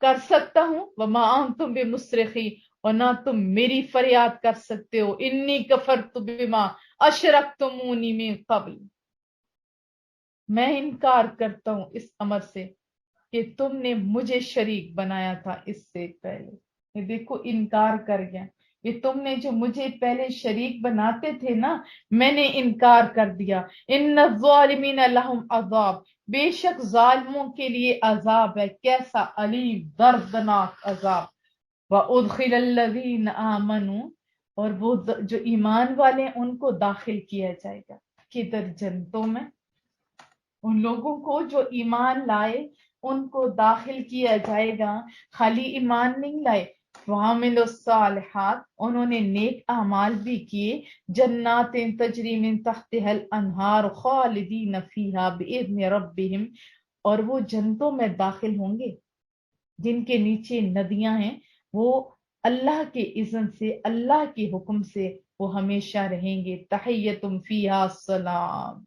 کر سکتا ہوں، وما انتم بمصرخی. اور نہ تم میری فریاد کر سکتے ہو. انی کفرت بما اشرکتمونی من قبل. میں انکار کرتا ہوں اس امر سے کہ تم نے مجھے شریک بنایا تھا اس سے پہلے. یہ دیکھو انکار کر گیا. یہ تم نے جو مجھے پہلے شریک بناتے تھے نا، میں نے انکار کر دیا. ان الظالمین لہم عذاب، بے شک ظالموں کے لیے عذاب ہے. کیسا علیم دردناک عذاب. وَأُدْخِلَ الَّذِينَ آمَنُوا، اور وہ جو ایمان والے ہیں ان کو داخل کیا جائے گا. کدھر؟ جنتوں میں. ان لوگوں کو جو ایمان لائے ان کو داخل کیا جائے گا. خالی ایمان نہیں لائے، وَعَمِلُوا الصَّالِحَاتِ، انہوں نے نیک اعمال بھی کیے. جنات تجری من تحتها الانہار خالدین فیہا بإذن ربہم، اور وہ جنتوں میں داخل ہوں گے جن کے نیچے ندیاں ہیں، وہ اللہ کے اذن سے، اللہ کے حکم سے وہ ہمیشہ رہیں گے. تحیتم فیہا السلام،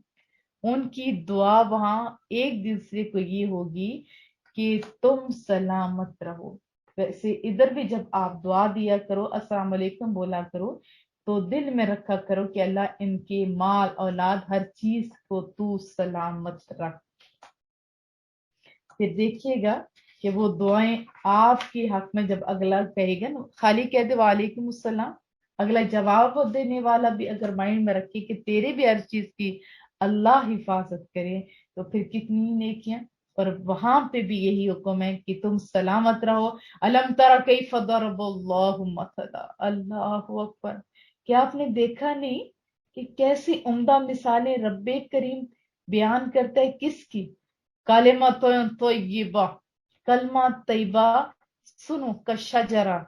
ان کی دعا وہاں ایک دوسرے کو یہ ہوگی کہ تم سلامت رہو. ویسے ادھر بھی جب آپ دعا دیا کرو، السلام علیکم بولا کرو، تو دل میں رکھا کرو کہ اللہ ان کے مال اولاد ہر چیز کو تو سلامت رکھ. پھر دیکھیے گا کہ وہ دعائیں آپ کے حق میں جب اگلا کہے گا نا، خالی کہہ دے وعلیکم السلام، اگلا جواب دینے والا بھی اگر مائنڈ میں رکھے کہ تیرے بھی ہر چیز کی اللہ حفاظت کرے، تو پھر کتنی نیکیاں. اور وہاں پہ بھی یہی حکم ہے کہ تم سلامت رہو. الم تر کیف ضرب اللہ مثلا، اللہ اکبر. کیا آپ نے دیکھا نہیں کہ کیسی عمدہ مثالیں رب کریم بیان کرتا ہے؟ کس کی؟ کلمۃ طیبہ، کلمہ طیبہ. سنو، کا شجرہ،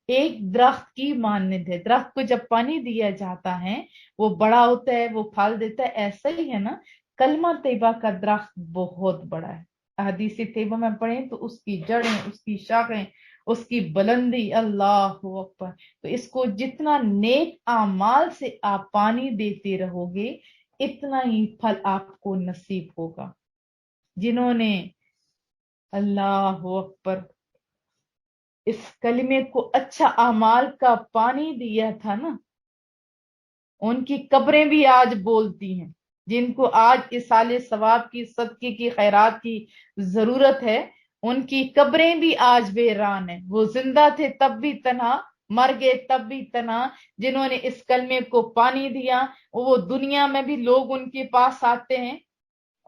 ایک درخت کی مانند ہے. درخت کو جب پانی دیا جاتا ہے وہ بڑا ہوتا ہے، وہ پھل دیتا ہے. ایسا ہی ہے نا، کلمہ طیبہ کا درخت بہت بڑا ہے. حدیث طیبہ میں پڑھیں تو اس کی جڑیں، اس کی شاخیں، اس کی بلندی، اللہ اکبر. تو اس کو جتنا نیک اعمال سے آپ پانی دیتے رہو گے اتنا ہی پھل آپ کو نصیب ہوگا. جنہوں نے اللہ اکبر اس کلمے کو اچھا اعمال کا پانی دیا تھا نا، ان کی قبریں بھی آج بولتی ہیں. جن کو آج اصالے ثواب کی، صدقے کی، خیرات کی ضرورت ہے، ان کی قبریں بھی آج ویران ہیں. وہ زندہ تھے تب بھی تنہا، مر گئے تب بھی تنہا. جنہوں نے اس کلمے کو پانی دیا وہ دنیا میں بھی لوگ ان کے پاس آتے ہیں،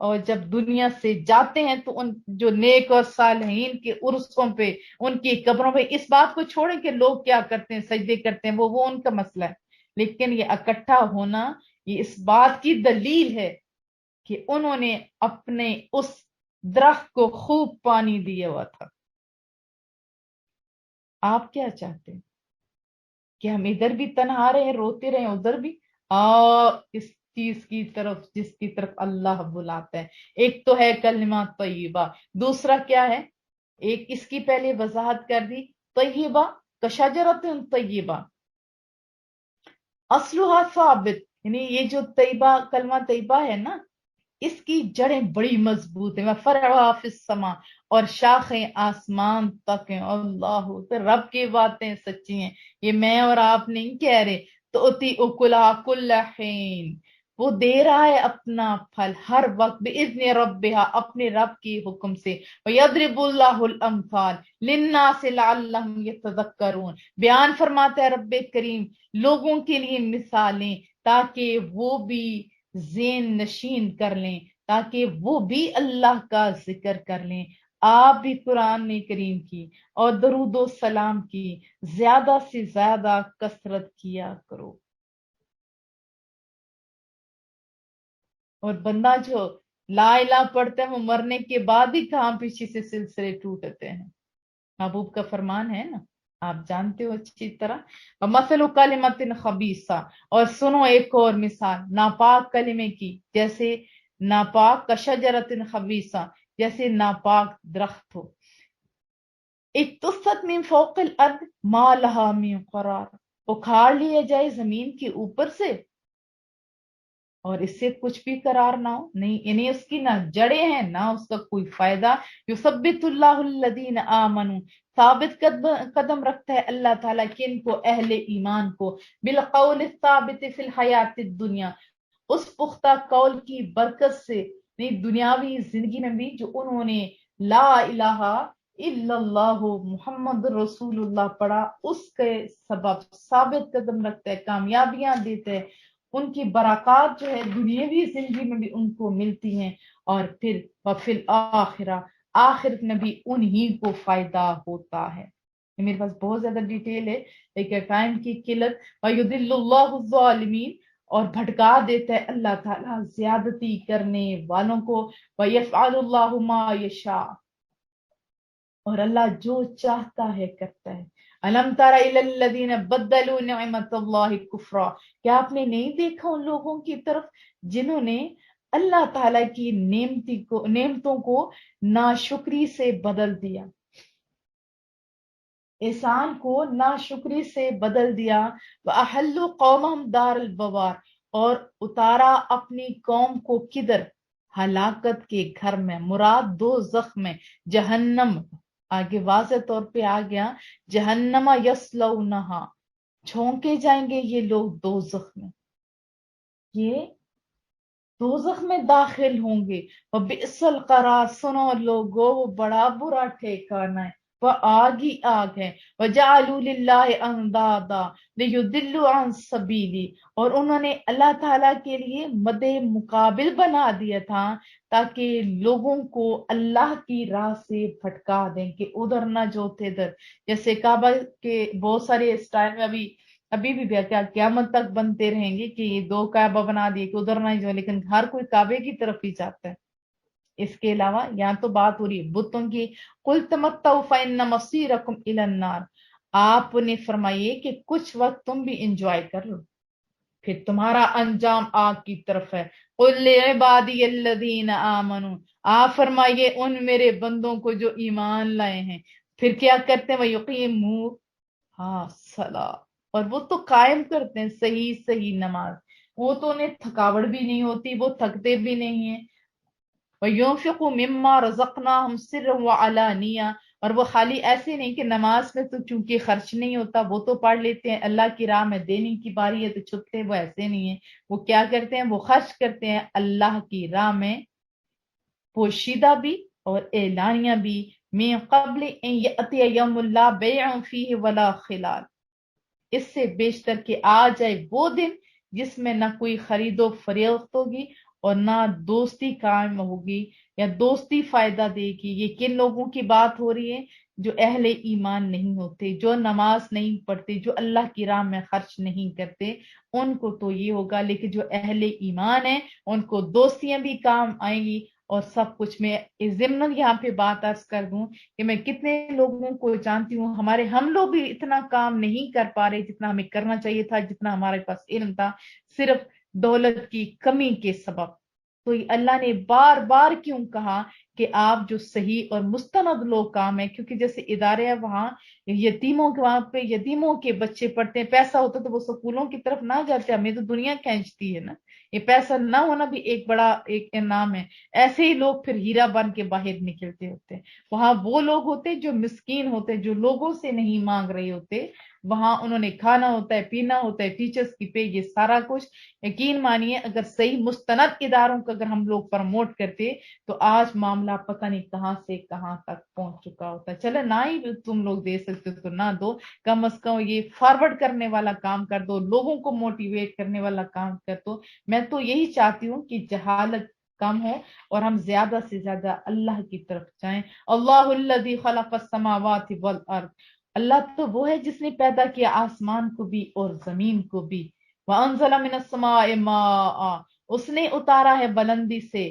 اور جب دنیا سے جاتے ہیں تو ان جو نیک اور صالحین کے عرصوں پہ، ان کی قبروں پہ، اس بات کو چھوڑیں کہ لوگ کیا کرتے ہیں، سجدے کرتے ہیں، وہ ان کا مسئلہ ہے. لیکن یہ اکٹھا ہونا یہ اس بات کی دلیل ہے کہ انہوں نے اپنے اس درخت کو خوب پانی دیا ہوا تھا. آپ کیا چاہتے ہیں کہ ہم ادھر بھی تنہا رہے، روتے رہے، ادھر بھی اس چیز کی طرف جس کی طرف اللہ بلاتا ہے؟ ایک تو ہے کلمہ طیبہ، دوسرا کیا ہے؟ ایک اس کی پہلے وضاحت کر دی، طیبہ کشجرۃ طیبہ اصلها ثابت، یعنی یہ جو طیبہ، کلمہ طیبہ ہے نا، اس کی جڑیں بڑی مضبوط ہیں. فرعها فی السماء، اور شاخیں آسمان تک ہیں. اللہ، تو رب کی باتیں سچی ہیں، یہ میں اور آپ نہیں کہہ رہے. تو اتی اکلھا کل حین، وہ دے رہا ہے اپنا پھل ہر وقت، باذن ربھا، اپنے رب کی حکم سے. ویضرب اللہ الامثال للناس لعلہم یتذکرون، بیان فرماتا ہے رب کریم لوگوں کے لیے مثالیں تاکہ وہ بھی ذہن نشین کر لیں، تاکہ وہ بھی اللہ کا ذکر کر لیں. آپ بھی قرآن کریم کی اور درود و سلام کی زیادہ سے زیادہ کثرت کیا کرو. اور بندہ جو لا الہ پڑھتا ہے وہ مرنے کے بعد ہی کہاں پیچھے سے سلسلے ٹوٹتے ہیں. محبوب کا فرمان ہے نا، آپ جانتے ہو اچھی طرح. مثل کلمۃ خبیثہ، اور سنو ایک اور مثال ناپاک کلمے کی، جیسے ناپاک کشجرۃ خبیثہ، جیسے ناپاک درخت ہو. اجتثت من فوق الارض ما لها من قرار، اکھاڑ لیا جائے زمین کے اوپر سے اور اس سے کچھ بھی قرار نہ ہو. نہیں، یعنی اس کی نہ جڑیں ہیں نہ اس کا کوئی فائدہ. یثبت اللہ الذین آمنوا، ثابت قدم رکھتا ہے اللہ تعالیٰ کن کو؟ اہل ایمان کو. بالقول الثابت فی الحیات الدنیا، اس پختہ قول کی برکت سے नहीं, दुनियावी जिंदगी में भी जो उन्होंने ला इलाहा इल्लल्लाह मुहम्मद रसूलुल्लाह पढ़ा, उसके सबब साबित कदम रखते हैं, कामयाबियां देते हैं, उनकी बरकत जो है दुनियावी जिंदगी में भी उनको मिलती हैं, और फिर वफिल आखिरा, आखिरत में भी उन्हीं को फायदा होता है। ये मेरे पास बहुत ज्यादा डिटेल है, लेकिन टाइम की किल्लत। वयुदिल्लुल्लाहु ज़ालिमीन, और भटका देता है अल्लाह ताला ज्यादती करने वालों को। वयफ़अलुल्लाहु मा यशा, और अल्लाह जो चाहता है करता है। अलम तरा इलल्लज़ीना बद्दलू निअमतल्लाहि कुफ्रा, क्या आपने नहीं देखा उन लोगों की तरफ जिन्होंने अल्लाह ताला की नेमतों को नाशुक्री से बदल दिया, एहसान को नाशुक्री से बदल दिया। व अहल्लु कौमहम दारल बवार, और उतारा अपनी कौम को किधर, हलाकत के घर में, मुराद दो जख्म में, जहन्नम, आगे वाज़ेह तौर पे आ गया, जहन्नमा यस्लौनहा, झोंके जाएंगे ये लोग दोज़ख में, ये दोज़ख में दाखिल होंगे। व बिसल करार, सुनो लोगो वो बड़ा बुरा ठिकाना है, वह आग ही आग है। वजालू लिल्लाहि अंदादा लियुदिल्लु अन सबीली, और उन्होंने अल्लाह ताला के लिए मदे मुकाबिल बना दिया था ताकि लोगों को अल्लाह की राह से भटका दें कि उधर ना जो थे इधर। जैसे काबा के बहुत सारे स्टाइल में अभी भी क्या क्यामत तक बनते रहेंगे कि ये दो काबा बना दिए कि उधर ना ही जो, लेकिन हर कोई काबे की तरफ ही जाता है। इसके अलावा यहाँ तो बात हो रही है बुतों की। कुल तमत्तउ फइन्न मसीरकुम इलन्नार, आपने फरमाइए कि कुछ वक्त तुम भी इंजॉय कर लो, फिर तुम्हारा अंजाम आग की तरफ है। कुल इबादियल्लज़ीना आमनू, आप फरमाइए उन मेरे बंदों को जो ईमान लाए हैं, फिर क्या करते हैं, वयुकीमू हाँ सला, और वो तो कायम करते हैं सही सही नमाज, वो तो उन्हें थकावट भी नहीं होती, वो थकते भी नहीं है। वयुनफिकु मिम्मा रज़क़नाहुम सिर्रन व अलानिया, और वो खाली ऐसे नहीं कि नमाज में तो चूंकि खर्च नहीं होता वो तो पढ़ लेते हैं, अल्लाह की राह में देने की बारी है तो छुपते हैं, वो ऐसे नहीं है। वो क्या करते हैं, वो खर्च करते हैं अल्लाह की राह में, पोशीदा भी और एलानिया भी। मिन क़ब्ल अन यअतिय यौमुन ला बैअन फीहि वला खिलाल, इससे बेशतर के आ जाए वो दिन जिसमें ना कोई खरीदो फरोख्त होगी और ना दोस्ती कायम होगी या दोस्ती फायदा देगी। ये किन लोगों की बात हो रही है, जो अहले ईमान नहीं होते, जो नमाज नहीं पढ़ते, जो अल्लाह की राह में खर्च नहीं करते, उनको तो ये होगा। लेकिन जो अहले ईमान है उनको दोस्तियां भी काम आएंगी और सब कुछ। मैं ज़िम्नन यहाँ पे बात अर्ज कर दूं कि मैं कितने लोगों को जानती हूँ, हम लोग भी इतना काम नहीं कर पा रहे जितना हमें करना चाहिए था, जितना हमारे पास इल्म था, सिर्फ दौलत की कमी के सबब। तो अल्लाह ने बार बार क्यों कहा कि आप जो सही और मुस्तनद लोग काम है, क्योंकि जैसे इदारे है वहां यतीमों के, वहां पे यतीमों के बच्चे पढ़ते हैं, पैसा होता तो वो स्कूलों की तरफ ना जाते, हमें तो दुनिया खींचती है ना। ये पैसा ना होना भी एक बड़ा एक इनाम है। ऐसे ही लोग फिर हीरा बन के बाहर निकलते होते हैं। वहां वो लोग होते जो मिस्कीन होते, जो लोगों से नहीं मांग रहे होते, वहां उन्होंने खाना होता है, पीना होता है, टीचर्स की पे, ये सारा कुछ। यकीन मानिए अगर सही मुस्तनद इदारों को अगर हम लोग प्रमोट करते तो आज मामला पता नहीं कहां से कहां तक पहुंच चुका होता। चलो ना ही तुम लोग दे सकते हो तो ना दो, कम अज कम ये फॉरवर्ड करने वाला काम कर दो, लोगों को मोटिवेट करने वाला काम कर दो। मैं तो यही चाहती हूँ कि जहालत कम हो और हम ज्यादा से ज्यादा अल्लाह की तरफ जाएं। अल्लाहुल्लज़ी खलक़स समावाति वल अर्द, अल्लाह तो वो है जिसने पैदा किया आसमान को भी और जमीन को भी। वअंज़ला मिनस समाइ माअ, उसने उतारा है बुलंदी से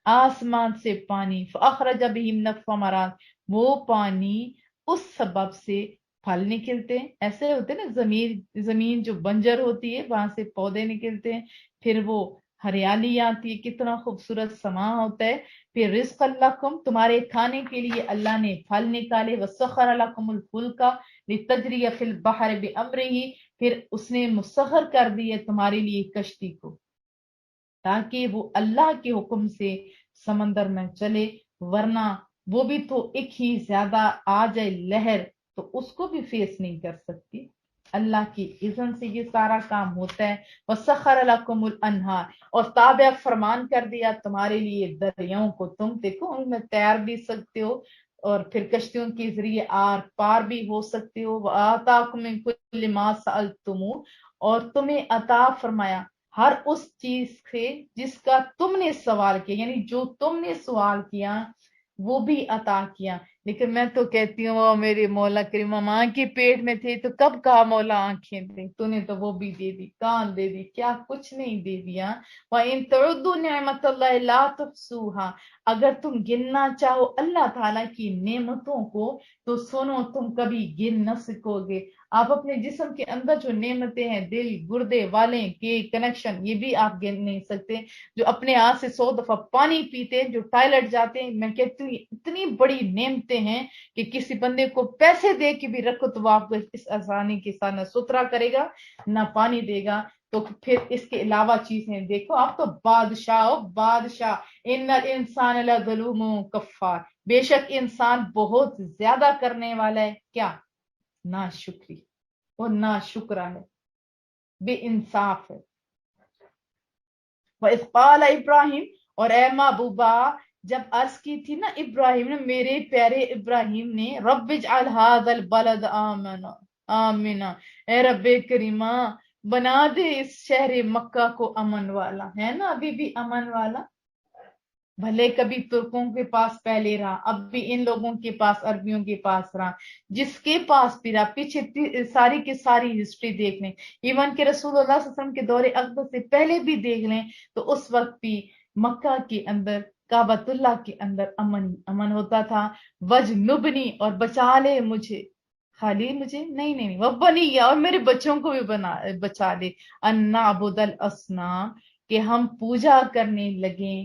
आसमान से पानी। फअखरज बिही मिनस समरात, वो पानी उस सबब से फल निकलते हैं। ऐसे होते हैं ना, जमीन जमीन जो बंजर होती है वहां से पौधे निकलते हैं, फिर वो हरियाली आती है, कितना खूबसूरत समा होता है। फिर रिज़्क़ लकुम, तुम्हारे खाने के लिए अल्लाह ने फल निकाले। वसख्खर लकुमुल फुल्का लितजरिय फिल बहरि बिअम्रिही, फिर उसने मुसख्खर कर दी है तुम्हारे लिए कश्ती को ताकि वो अल्लाह के हुक्म से समंदर में चले, वरना वो भी तो एक ही ज्यादा आ जाए लहर तो उसको भी फेस नहीं कर सकती। अल्लाह की इज़्न से ये सारा काम होता है। वसख्खर लकुमुल अनहार, और ताबे फरमान कर दिया तुम्हारे लिए दरियाओं को, तुम देखो उनमें तैर भी सकते हो और फिर कश्तियों के जरिए आर पार भी हो सकते हो। आताकुम मिन कुल्लि मा सअलतुमू, और तुम्हें अता फरमाया हर उस चीज से जिसका तुमने सवाल किया, यानी जो तुमने सवाल किया वो भी अता किया। लेकिन मैं तो कहती हूँ वो मेरी मौला करीमा माँ के पेट में थे तो कब कहा मौला आंखें दे, तूने तो वो भी दे दी, कान दे दी, क्या कुछ नहीं दे दिया। व इन तउद्दु निअमतल्लाहि ला तुहसूहा, अगर तुम गिनना चाहो अल्लाह ताला की नेमतों को तो सुनो तुम कभी गिन न सकोगे। आप अपने जिस्म के अंदर जो नेमतें हैं, दिल, गुर्दे वाले के कनेक्शन, ये भी आप गिन नहीं सकते। जो अपने हाथ से 100 दफा पानी पीते हैं, जो टॉयलेट जाते हैं, मैं कहती हूँ इतनी बड़ी नेमतें हैं कि किसी बंदे को पैसे दे के भी रखो तो वो आपको इस आसानी के साथ न सुथरा करेगा ना पानी देगा। तो फिर इसके अलावा चीजें देखो, आप तो बादशाह हो बादशाह। इन्नल इंसान लज़लूमुन कफ्फार, बेशक इंसान बहुत ज्यादा करने वाला है, क्या, ना शुक्री, वो ना शुक्रा है, बेइंसाफ है। वह इब्राहिम, और ए महबूबा जब अर्ज की थी ना इब्राहिम ने, मेरे प्यारे इब्राहिम ने, रब्बिजअल हाज़ल बलद आमना आमिना, ए रब्बे करीमा बना दे इस शहर मक्का को अमन वाला, है ना अभी भी अमन वाला। भले कभी तुर्कों के पास पहले रहा, अब भी इन लोगों के पास, अरबियों के पास रहा, जिसके पास भी रहा। पीछे सारी की सारी हिस्ट्री देख लें, इवन के रसूलुल्लाह सल्लल्लाहु अलैहि वसल्लम के दौरे अकबर से पहले भी देख लें, तो उस वक्त भी मक्का के अंदर, काबतुल्लाह के अंदर अमन अमन होता था। वजनुबनी, और बचा ले मुझे, खाली मुझे नहीं नहीं नहीं, वह बनी गया और मेरे बच्चों को भी बचा ले, अन्ना अबुदल असनाम, कि हम पूजा करने लगे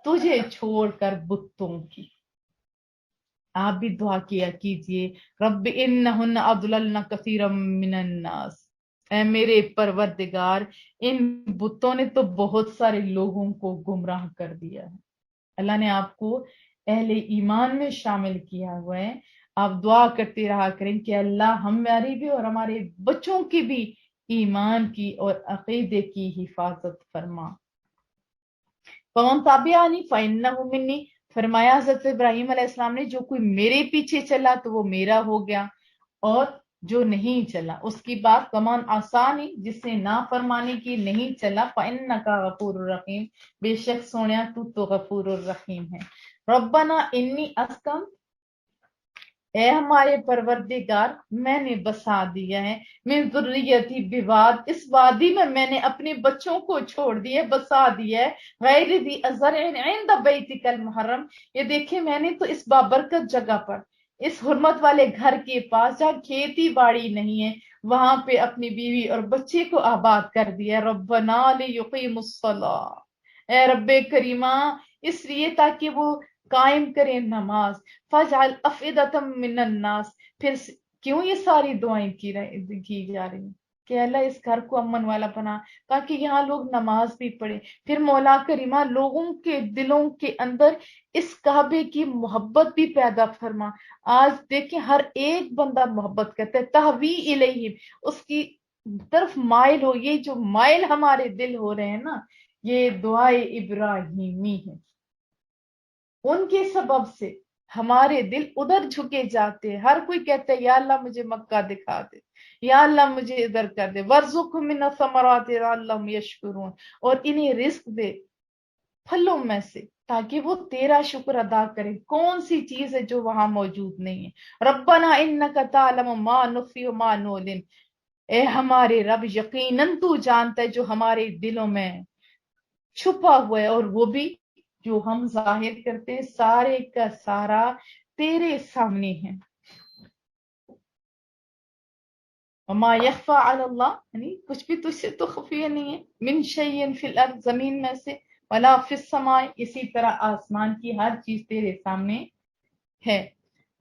तुझे छोड़कर बुतों की। आप भी दुआ किया कीजिए, रब्बि इन्नहुन्ना अदलल्ना कसीरम मिनन नास, ऐ मेरे परवरदिगार इन बुतों ने तो बहुत सारे लोगों को गुमराह कर दिया है। अल्लाह ने आपको अहले ईमान में शामिल किया हुआ है। आप दुआ करते रहा करें कि अल्लाह हमारी भी और हमारे बच्चों की भी ईमान की और अकीदे की हिफाजत फरमा। फमन ताबियानी फइन्नहु मिन्नी, फरमाया हजरत इब्राहिम अलैहिस्सलाम ने, जो कोई मेरे पीछे चला तो वो मेरा हो गया, और जो नहीं चला उसकी बात, कमान आसानी, जिसने ना फरमाने की नहीं चला, फइन्नका गफूरुर रहीम, बेशक सोनिया तू तो गफूरुर रहीम है। रब्बना इन्नी अस्कम, ए हमारे परवरदिगार मैंने बसा दिया है, मिन ज़ुर्रियती बिवाद, इस वादी में मैंने अपने बच्चों को छोड़ दिया, बसा दिया है, गैर दी अज़रिन इंद बैतिकल मुहर्रम, ये देखे मैंने तो इस बाबरकत जगह पर, इस हुर्मत वाले घर के पास जहाँ खेती बाड़ी नहीं है, वहां पे अपनी बीवी और बच्चे को आबाद कर दिया। रब्बना लियुकीमुस्सलाह, ए रब्बे करीमा इसलिए ताकि वो कायम करें नमाज। फजअल अफइदतम मिनन नास, फिर क्यों ये सारी दुआएं की जा रही हैं कि अल्लाह इस घर को अमन वाला बना, ताकि यहाँ लोग नमाज भी पढ़े। फिर मौला करीमा लोगों के दिलों के अंदर इस काबे की मोहब्बत भी पैदा फरमा। आज देखें हर एक बंदा मोहब्बत करता है, तहवी इलैहि, उसकी तरफ माइल हो। ये जो माइल हमारे दिल हो रहे हैं ना, ये दुआए इब्राहिमी है, उनके सबब से हमारे दिल उधर झुके जाते हैं। हर कोई कहता है या अल्लाह मुझे मक्का दिखा दे, या अल्लाह मुझे इधर कर दे, वर्जुक़हुम मिन समराति लअल्लहुम यशकुरून, और इन्हें रिस्क दे फलों में से ताकि वो तेरा शुक्र अदा करे। कौन सी चीज है जो वहां मौजूद नहीं है। रब्बना इन्नका तालमु मा नुख्फी व मा नुलिन, ए हमारे रब यकीनन तू जानता है जो हमारे दिलों में छुपा हुआ है, और वो भी जो हम जाहिर करते हैं, सारे का सारा तेरे सामने है। वमा यख्फा अलल्लाह, यानी कुछ भी तुझसे तो खुफिया नहीं है, मिन शैइन फिल अर्द, जमीन में से, वला फिस समाए, इसी तरह आसमान की हर चीज तेरे सामने है।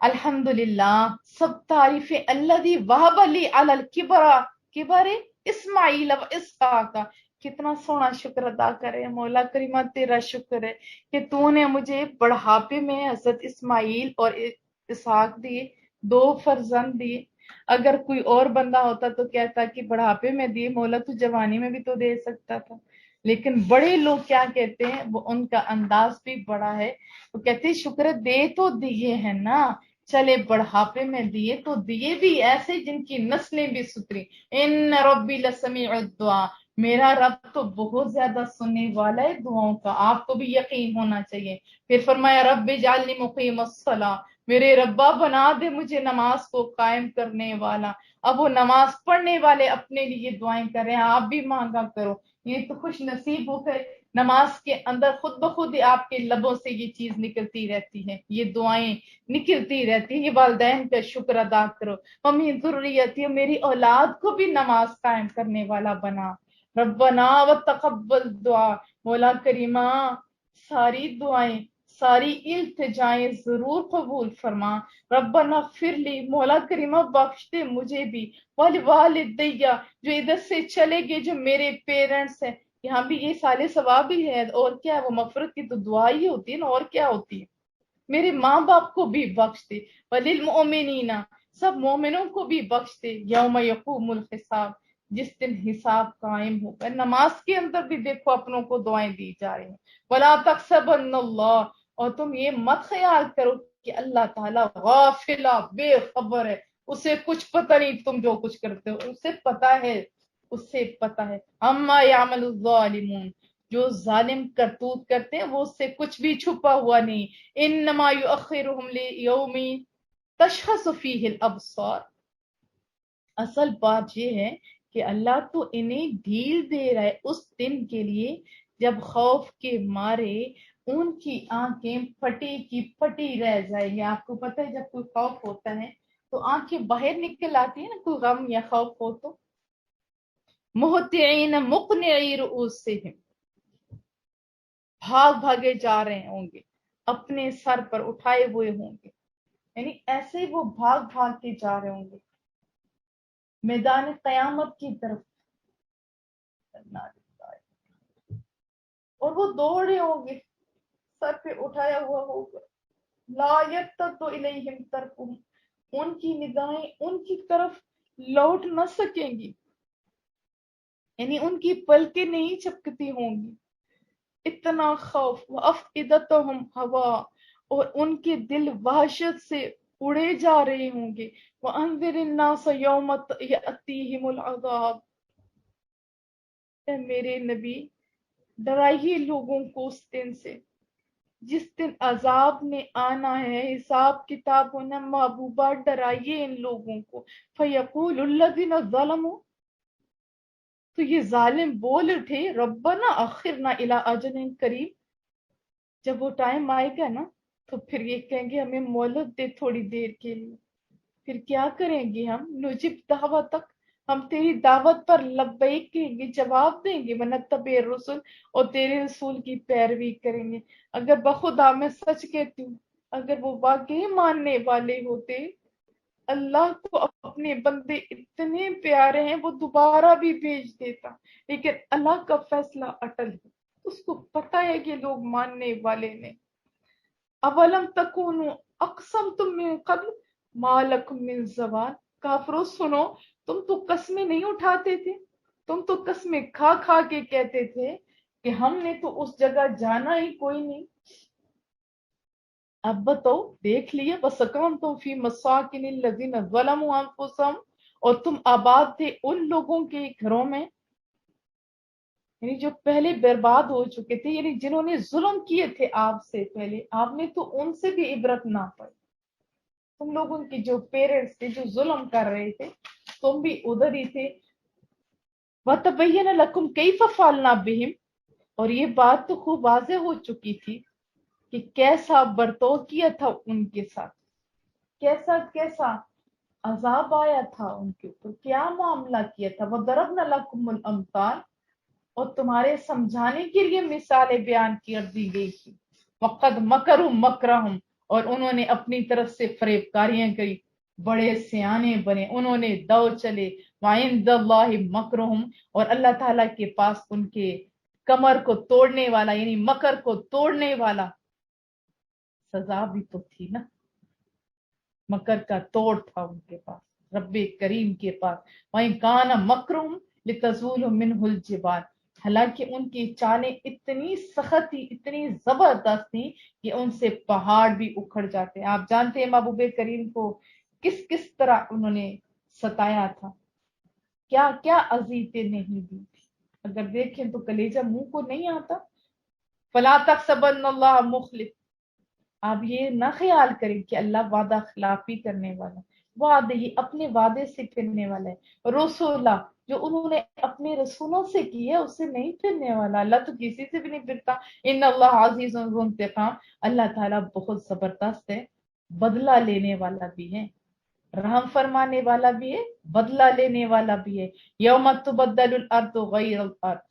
अल्हम्दुलिल्लाह, सब तारीफें अल्लज़ी वहब ली अलल किबरा, किबरे इस्माइल व इसहाका, कितना सोना शुक्र अदा करे मौला करीमा, तेरा शुक्र है कि तूने मुझे बुढ़ापे में हजरत इस्माइल और इसहाक दिए, दो फर्जंद दिए। اگر کوئی اور بندہ ہوتا تو کہتا کہ بڑھاپے میں دیے مولا تو جوانی میں بھی تو دے سکتا تھا. لیکن بڑے لوگ کیا کہتے ہیں, وہ ان کا انداز بھی بڑا ہے, وہ کہتے ہیں شکر دے تو دیے ہیں نا, چلے بڑھاپے میں دیے تو دیے بھی ایسے جن کی نسلیں بھی ستری. ان ربی لسمیع الدعا, میرا رب تو بہت زیادہ سننے والا ہے دعاؤں کا, آپ کو بھی یقین ہونا چاہیے. پھر فرمایا رب اجعلنی مقیم الصلاۃ, میرے ربا بنا دے مجھے نماز کو قائم کرنے والا. اب وہ نماز پڑھنے والے اپنے لیے دعائیں کر رہے ہیں, آپ بھی مانگا کرو. یہ تو خوش نصیب ہو کر نماز کے اندر خود بخود آپ کے لبوں سے یہ چیز نکلتی رہتی ہے, یہ دعائیں نکلتی رہتی ہیں. یہ والدین کا شکر ادا کرو. ممی ذریتی, میری اولاد کو بھی نماز قائم کرنے والا بنا. ربنا وتقبل دعا, مولا کریمہ ساری دعائیں ساری التجائیں ضرور قبول فرما. ربنا اغفر لی, مولا کریمہ بخش دے مجھے بھی. والدیہ, جو ادھر سے چلے گئے جو میرے پیرنٹس ہیں, یہاں بھی یہ سارے ثواب ہی ہے, اور کیا ہے, وہ مغفرت کی تو دعا ہی ہوتی ہے نا, اور کیا ہوتی ہے. میرے ماں باپ کو بھی بخش دے. وللمؤمنین, سب مومنوں کو بھی بخش دے. یوم یقوم الحساب, جس دن حساب قائم ہوگا. نماز کے اندر بھی دیکھو اپنوں کو دعائیں دی جا رہی ہیں. ولا تحسبن اللہ, اور تم یہ مت خیال کرو کہ اللہ تعالیٰ غافلا, بے خبر ہے, اسے کچھ پتہ نہیں تم جو کچھ کرتے ہو, اسے پتا ہے, اسے پتا ہے. اما یعمل الظالمون, جو ظالم کرتوت کرتے ہیں وہ اس سے کچھ بھی چھپا ہوا نہیں. انما یؤخرہم لیوم تشخص فیہ الابصار, اصل بات یہ ہے کہ اللہ تو انہیں ڈھیل دے رہا ہے اس دن کے لیے جب خوف کے مارے ان کی آنکھیں پھٹی کی پھٹی رہ جائیں گی. آپ کو پتہ ہے جب کوئی خوف ہوتا ہے تو آنکھیں باہر نکل آتی ہیں نا, کوئی غم یا خوف ہو تو. مہطعین مقنعی رؤوسہم, بھاگ بھاگے جا رہے ہوں گے, اپنے سر پر اٹھائے ہوئے ہوں گے, یعنی ایسے وہ بھاگ بھاگ کے جا رہے ہوں گے میدان قیامت کی طرف, اور وہ دوڑ رہے ہوں گے, سر پہ اٹھایا ہوا ہوگا. لا یرتد الیہم طرفہم, ان کی نگاہیں ان کی طرف لوٹ نہ سکیں گی, یعنی ان کی پلکیں نہیں چپکتی ہوں گی. اتنا خوف. وافئدتہم ہوا, اور ان کے دل وحشت سے اڑے جا رہے ہوں گے. وانذر الناس یوم یاتیہم العذاب, اے میرے نبی ڈرائیے لوگوں کو اس دن سے جس دن عذاب نے آنا ہے, حساب کتاب ہونا. محبوبہ ڈرائیے ان لوگوں کو. فیقول الذین ظلموا, تو یہ ظالم بول اٹھے, ربنا اخرنا الی اجل قریب, جب وہ ٹائم آئے گا نا تو پھر یہ کہیں گے ہمیں مہلت دے تھوڑی دیر کے لیے. پھر کیا کریں گے ہم؟ نجب دعوتک, ہم تیری دعوت پر لبیک کہیں گے, جواب دیں گے. ونتبع الرسل, اور تیرے رسول کی پیروی کریں گے. اگر بخدا میں سچ کہتی ہوں, اگر وہ واقعی ماننے والے ہوتے, اللہ کو اپنے بندے اتنے پیارے ہیں وہ دوبارہ بھی بھیج دیتا, لیکن اللہ کا فیصلہ اٹل ہے, اس کو پتہ ہے کہ لوگ ماننے والے نے. اولم تکونوا اقسمتم من قبل ما لکم من زوال, کافروں سنو, تم تو قسمیں نہیں اٹھاتے تھے, تم تو قسمیں کھا کھا کے کہتے تھے کہ ہم نے تو اس جگہ جانا ہی کوئی نہیں. اب بتاؤ, دیکھ لیے. وسکنتم فی مساکن الذین ظلموا انفسہم, اور تم آباد تھے ان لوگوں کے گھروں میں, یعنی جو پہلے برباد ہو چکے تھے, یعنی جنہوں نے ظلم کیے تھے آپ سے پہلے, آپ نے تو ان سے بھی عبرت نہ پائی. تم لوگوں کے جو پیرنٹس تھے جو ظلم کر رہے تھے, تم بھی ادھر ہی تھے. وَتَبَيَّنَ لَكُمْ كَيْفَ فَعَلْنَا بِهِمْ, اور یہ بات تو خوب واضح ہو چکی تھی کہ کیسا برتاؤ کیا تھا ان کے ساتھ, کیسا کیسا عذاب آیا تھا ان کے اوپر, کیا معاملہ کیا تھا. وَضَرَبْنَا لَكُمُ الْأَمْثَالَ, اور تمہارے سمجھانے کے لیے مثالیں بیان کر دی گئی تھی. وَقَدْ مَكَرُوا مَكْرَهُمْ, اور انہوں نے اپنی طرف سے فریب کاریاں کری, بڑے سیانے بنے, انہوں نے دو چلے. وَعِندَ اللَّهِ مَكْرُهُمْ, اور اللہ تعالیٰ کے پاس ان کے کمر کو توڑنے والا, یعنی مکر کو توڑنے والا سزا بھی تو تھی نا, مکر کا توڑ تھا ان کے پاس. रब करीम के पास। वहीं कान मकरुम लितज़ूल मिनहुल जिबाल, हालांकि उनकी चालें इतनी सख्त थी, इतनी जबरदस्त थी कि उनसे पहाड़ भी उखड़ जाते हैं। आप जानते हैं महबूब करीम को किस किस तरह उन्होंने सताया था, क्या क्या अजीतें नहीं दी। अगर देखें तो कलेजा मुंह को नहीं आता। फला तहसबन्नल्लाह मुखलिफ, आप ये ना ख्याल करें कि अल्लाह वादा खिलाफी करने वाला है, वादे ही अपने वादे से फिरने वाला है। रसूला, जो उन्होंने अपने रसूलों से की है उससे नहीं फिरने वाला। अल्लाह तो किसी से भी नहीं फिरता। इन अल्लाह अजीजुन ज़ु इंतिकाम, अल्लाह ताला बहुत जबरदस्त है, बदला लेने वाला भी है, रहम फरमाने वाला भी है, बदला लेने वाला भी है। यौम तुबद्दलुल अर्दु गैरल अर्द,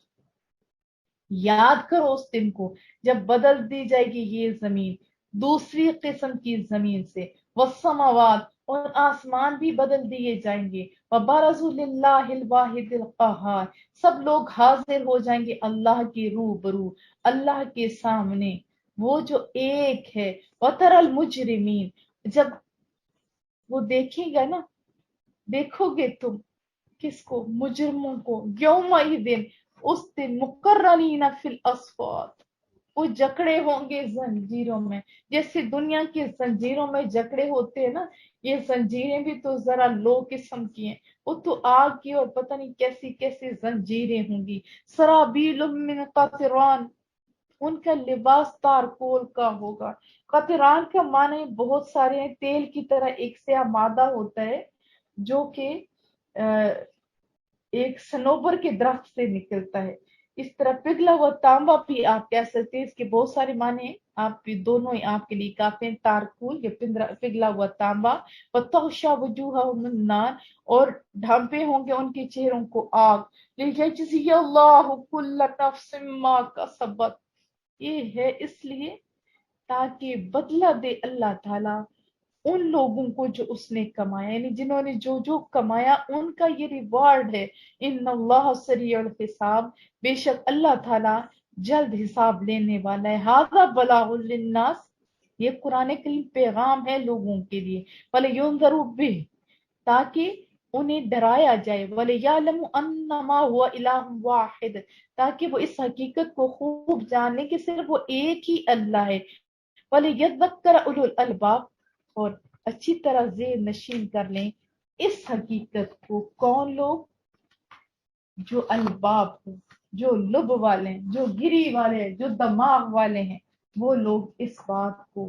याद करो उस दिन को जब बदल दी जाएगी ये जमीन दूसरी किस्म की जमीन से। वस्समावात, और आसमान भी बदल दिए जाएंगे। वबरज़ु लिल्लाहिल वाहिदिल क़हार, सब लोग हाजिर हो जाएंगे अल्लाह के रूबरू, अल्लाह के सामने, वो जो एक है। वतरल मुजरिमीन, जब वो देखेगा ना, देखोगे तुम किसको, मुजरिमों को। यौमइदिन, उस दिन, मुकर्रनीना फिल अस्फाद, वो जकड़े होंगे जंजीरों में, जैसे दुनिया की जंजीरों में जकड़े होते हैं ना, ये जंजीरें भी तो जरा लो किस्म की हैं, वो तो आग की और पता नहीं कैसी कैसी जंजीरें होंगी। सराबीलुम मिन कतरान, उनका लिबास तारकोल का होगा। कतरान का माने बहुत सारे हैं, तेल की तरह एक से मादा होता है जो कि एक सनोबर के दरख्त से निकलता है। इस तरह पिघला हुआ तांबा भी आप कह सकते हैं, इसके बहुत सारे माने हैं, आप भी दोनों ही आपके लिए काफी हैं। तारकुल, ये पिघला हुआ तांबा। वतग़शा वजूहहुम नार, और ढांपे होंगे उनके चेहरों को आग। लियजज़ियल्लाहु कुल्ल नफ्सिन मा कसबत, ये है इसलिए ताकि बदला दे अल्लाह ताला उन लोगों को जो उसने कमाया, यानी जिन्होंने जो जो कमाया उनका ये रिवार्ड है। इन्नल्लाह सरीउल हिसाब, बेशक अल्लाह ताला जल्द हिसाब लेने वाला है। हाज़ा बलागुल लिन्नास, ये कुरान करीम पैगाम है लोगों के लिए। वले युनज़रु बिह, ताकि उन्हें डराया जाए। वले यालमु अन्नमा हुवा इलाहुन वाहिद, ताकि वो इस हकीकत को खूब जाने कि सिर्फ वो एक ही अल्लाह है। वले यज़क्कर उलुल अलबाब, और अच्छी तरह जेर नशीन कर लें इस हकीकत को कौन लोग, जो अलबाब हैं, जो लुब वाले हैं, जो गिरी वाले हैं, जो दिमाग वाले हैं, वो लोग इस बात को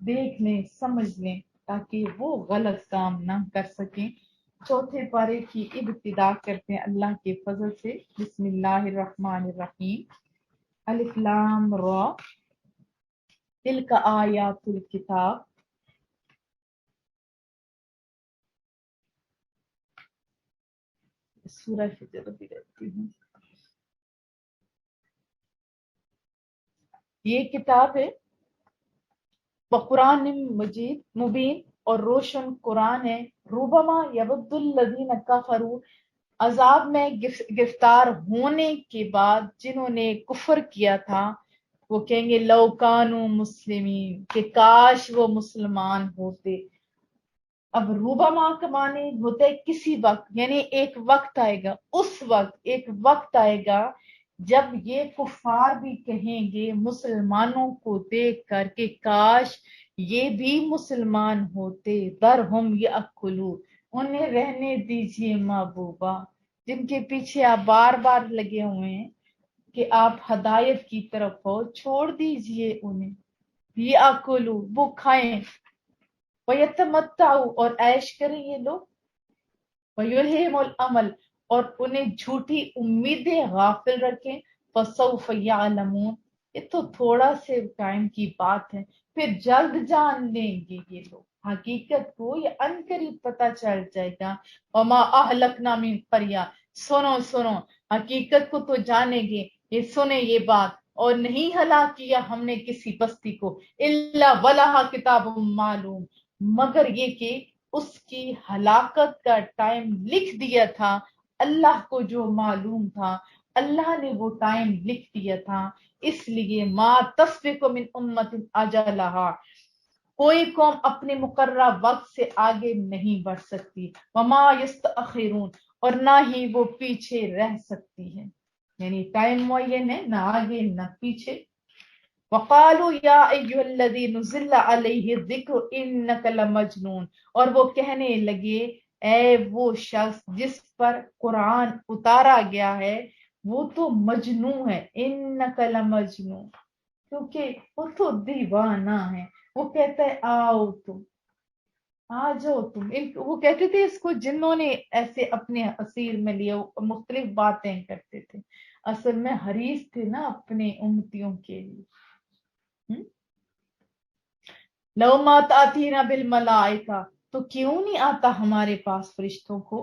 देख लें, समझ लें, ताकि वो गलत काम ना कर सकें। चौथे पारे की इब्तिदा करते हैं अल्लाह के फजल से। बिस्मिल्लाहिर्रहमानिर्रहीम। अलिफ लाम रा, तिल्का आयातुल किताब। सूरह फिजर भी रहती हूँ। ये किताब है कुरान मजीद मुबीन, और रोशन कुरान है। रूबमा यवद्दुल्लज़ीना कफरू, अजाब में गिरफ्तार होने के बाद जिन्होंने कुफर किया था वो कहेंगे लौकानु मुस्लिमीन, कि काश वो मुसलमान होते। अब रूबमा का माने होता है किसी वक्त, यानी एक वक्त आएगा, उस वक्त एक वक्त आएगा जब ये कुफार भी कहेंगे मुसलमानों को देख कर के काश ये भी मुसलमान होते। दरहुम यअकुलू, उन्हें रहने दीजिए महबूबा, जिनके पीछे आप बार बार लगे हुए हैं कि आप हदायत की तरफ हो, छोड़ दीजिए उन्हें। यअकुलू, वो खाएं, वयतमत्ताउ, और ऐश करें ये लोग। वयुल्हिमुल अमल, और उन्हें झूठी उम्मीदें गाफिल रखें। फसौफ यअलमून, ये तो थोड़ा से टाइम की बात है, फिर जल्द जान लेंगे ये लोग हकीकत को, ये अनकरीब पता चल जाएगा। वमा अहलकना मिन कर्या, सुनो सुनो, हकीकत को तो जानेंगे, ये सुने ये बात, और नहीं हलाक किया हमने किसी बस्ती को, इल्ला वलहा किताब मालूम, मगर ये कि उसकी हलाकत का टाइम लिख दिया था, अल्लाह को जो मालूम था, अल्लाह ने वो टाइम लिख दिया था। इसलिए मा तस्बिकु मिन उम्मतिन अजलहा, کوئی قوم اپنے مقررہ وقت سے آگے نہیں بڑھ سکتی، وما یستأخرون، اور نہ ہی وہ پیچھے رہ سکتی ہے، یعنی ٹائم معین ہے، نہ آگے نہ پیچھے۔ وقالوا یا ایھا الذی نزل علیہ الذکر انک لمجنون، اور وہ کہنے لگے اے وہ شخص جس پر قرآن اتارا گیا ہے وہ تو مجنون ہے، انک لمجنون، کیونکہ وہ تو دیوانہ ہے۔ وہ کہتا ہے آؤ تم، آ جاؤ تم، وہ کہتے تھے اس کو جنہوں نے ایسے اپنے اسیر میں لیے، مختلف باتیں کرتے تھے، اصل میں حریص تھے نا اپنے امتیوں کے لیے۔ لو ما تاتینا بالملائکہ، تو کیوں نہیں آتا ہمارے پاس فرشتوں کو،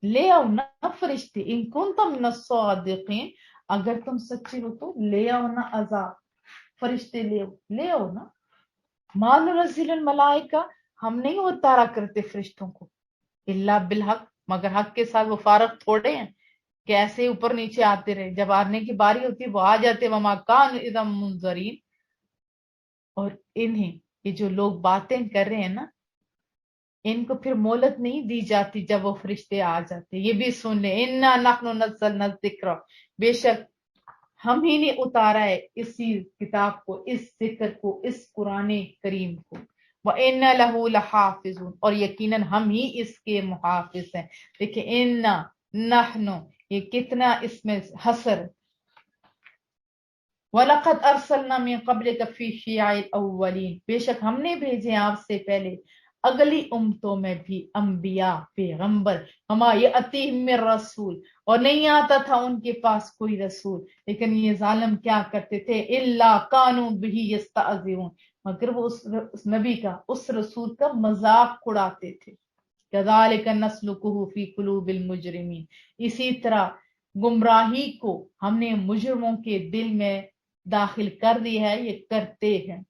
لے آؤ نا فرشتے، ان کنتم من الصادقین، اگر تم سچے ہو تو لے آؤ نا عذاب، فرشتے لے آؤ نا۔ ما ننزل الملائکہ، ہم نہیں اتارا کرتے فرشتوں کو، الا بالحق، مگر حق کے ساتھ، وہ فارغ تھوڑے ہیں کہ ایسے اوپر نیچے آتے رہے، جب آنے کی باری ہوتی ہے وہ آ جاتے، وما کان اذا منذرین۔ اور انہیں، یہ جو لوگ باتیں کر رہے ہیں نا، ان کو پھر مہلت نہیں دی جاتی جب وہ فرشتے آ جاتے، یہ بھی سن لیں، انا نحن نزلنا الذکر، بے شک ہم ہی نے اتارا ہے اسی کتاب کو، اس ذکر کو، اس قرآن کریم کو، وَإِنَّ لَهُ لَحَافِظُونَ، اور یقیناً ہم ہی اس کے محافظ ہیں۔ دیکھیں انا نحن، یہ کتنا اس میں حسر۔ وَلَقَدْ أَرْسَلْنَا مِن قَبْلِكَ فِي شِيَعِ الْأَوَّلِينَ، بے شک ہم نے بھیجے آپ سے پہلے اگلی امتوں میں بھی انبیاء، پیغمبر، وما یأتیہم من رسول، اور نہیں آتا تھا ان کے پاس کوئی رسول، لیکن یہ ظالم کیا کرتے تھے، الا کانوا بہ یستہزئون، مگر وہ اس نبی کا، اس رسول کا مذاق اڑاتے تھے۔ کذالک نسلکہ فی قلوب المجرمین، اسی طرح گمراہی کو ہم نے مجرموں کے دل میں داخل کر دیا ہے، یہ کرتے ہیں۔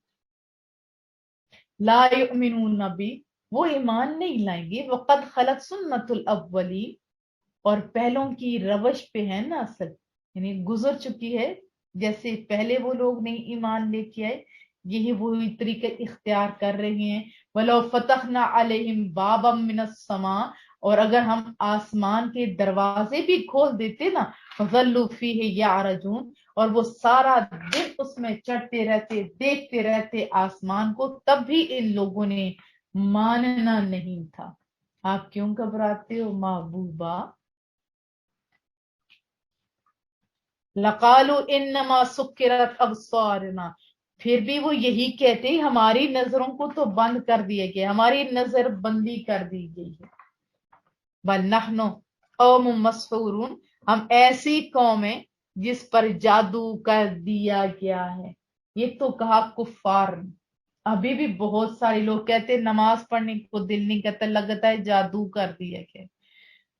لا یؤمنون بی، وہ ایمان نہیں لائیں گے، وقد خلت سنت الاولین، اور پہلوں کی روش پہ ہے نا اصل، یعنی گزر چکی ہے، جیسے پہلے وہ لوگ نہیں ایمان لے کے آئے، یہی وہی طریقے اختیار کر رہے ہیں۔ وَلَوْ فَتَحْنَا عَلَيْهِمْ بَابًا مِّنَ السَّمَاءِ، اور اگر ہم آسمان کے دروازے بھی کھول دیتے نا، فَظَلُّوا فِيهِ يَعْرَجُونَ، اور وہ سارا دن اس میں چڑھتے رہتے، دیکھتے رہتے آسمان کو، تب بھی ان لوگوں نے ماننا نہیں تھا۔ آپ کیوں گھبراتے ہو محبوبہ؟ لقالوا انما سکرت ابصارنا، پھر بھی وہ یہی کہتے ہیں ہماری نظروں کو تو بند کر دیا گیا، ہماری نظر بندی کر دی گئی ہے۔ بل نحن قوم مسحورون، ہم ایسی قوم ہیں جس پر جادو کر دیا گیا ہے۔ یہ تو کہا کفار نے، ابھی بھی بہت سارے لوگ کہتے ہیں نماز پڑھنے کو دل نہیں کرتا، لگتا ہے جادو کر دیا گیا،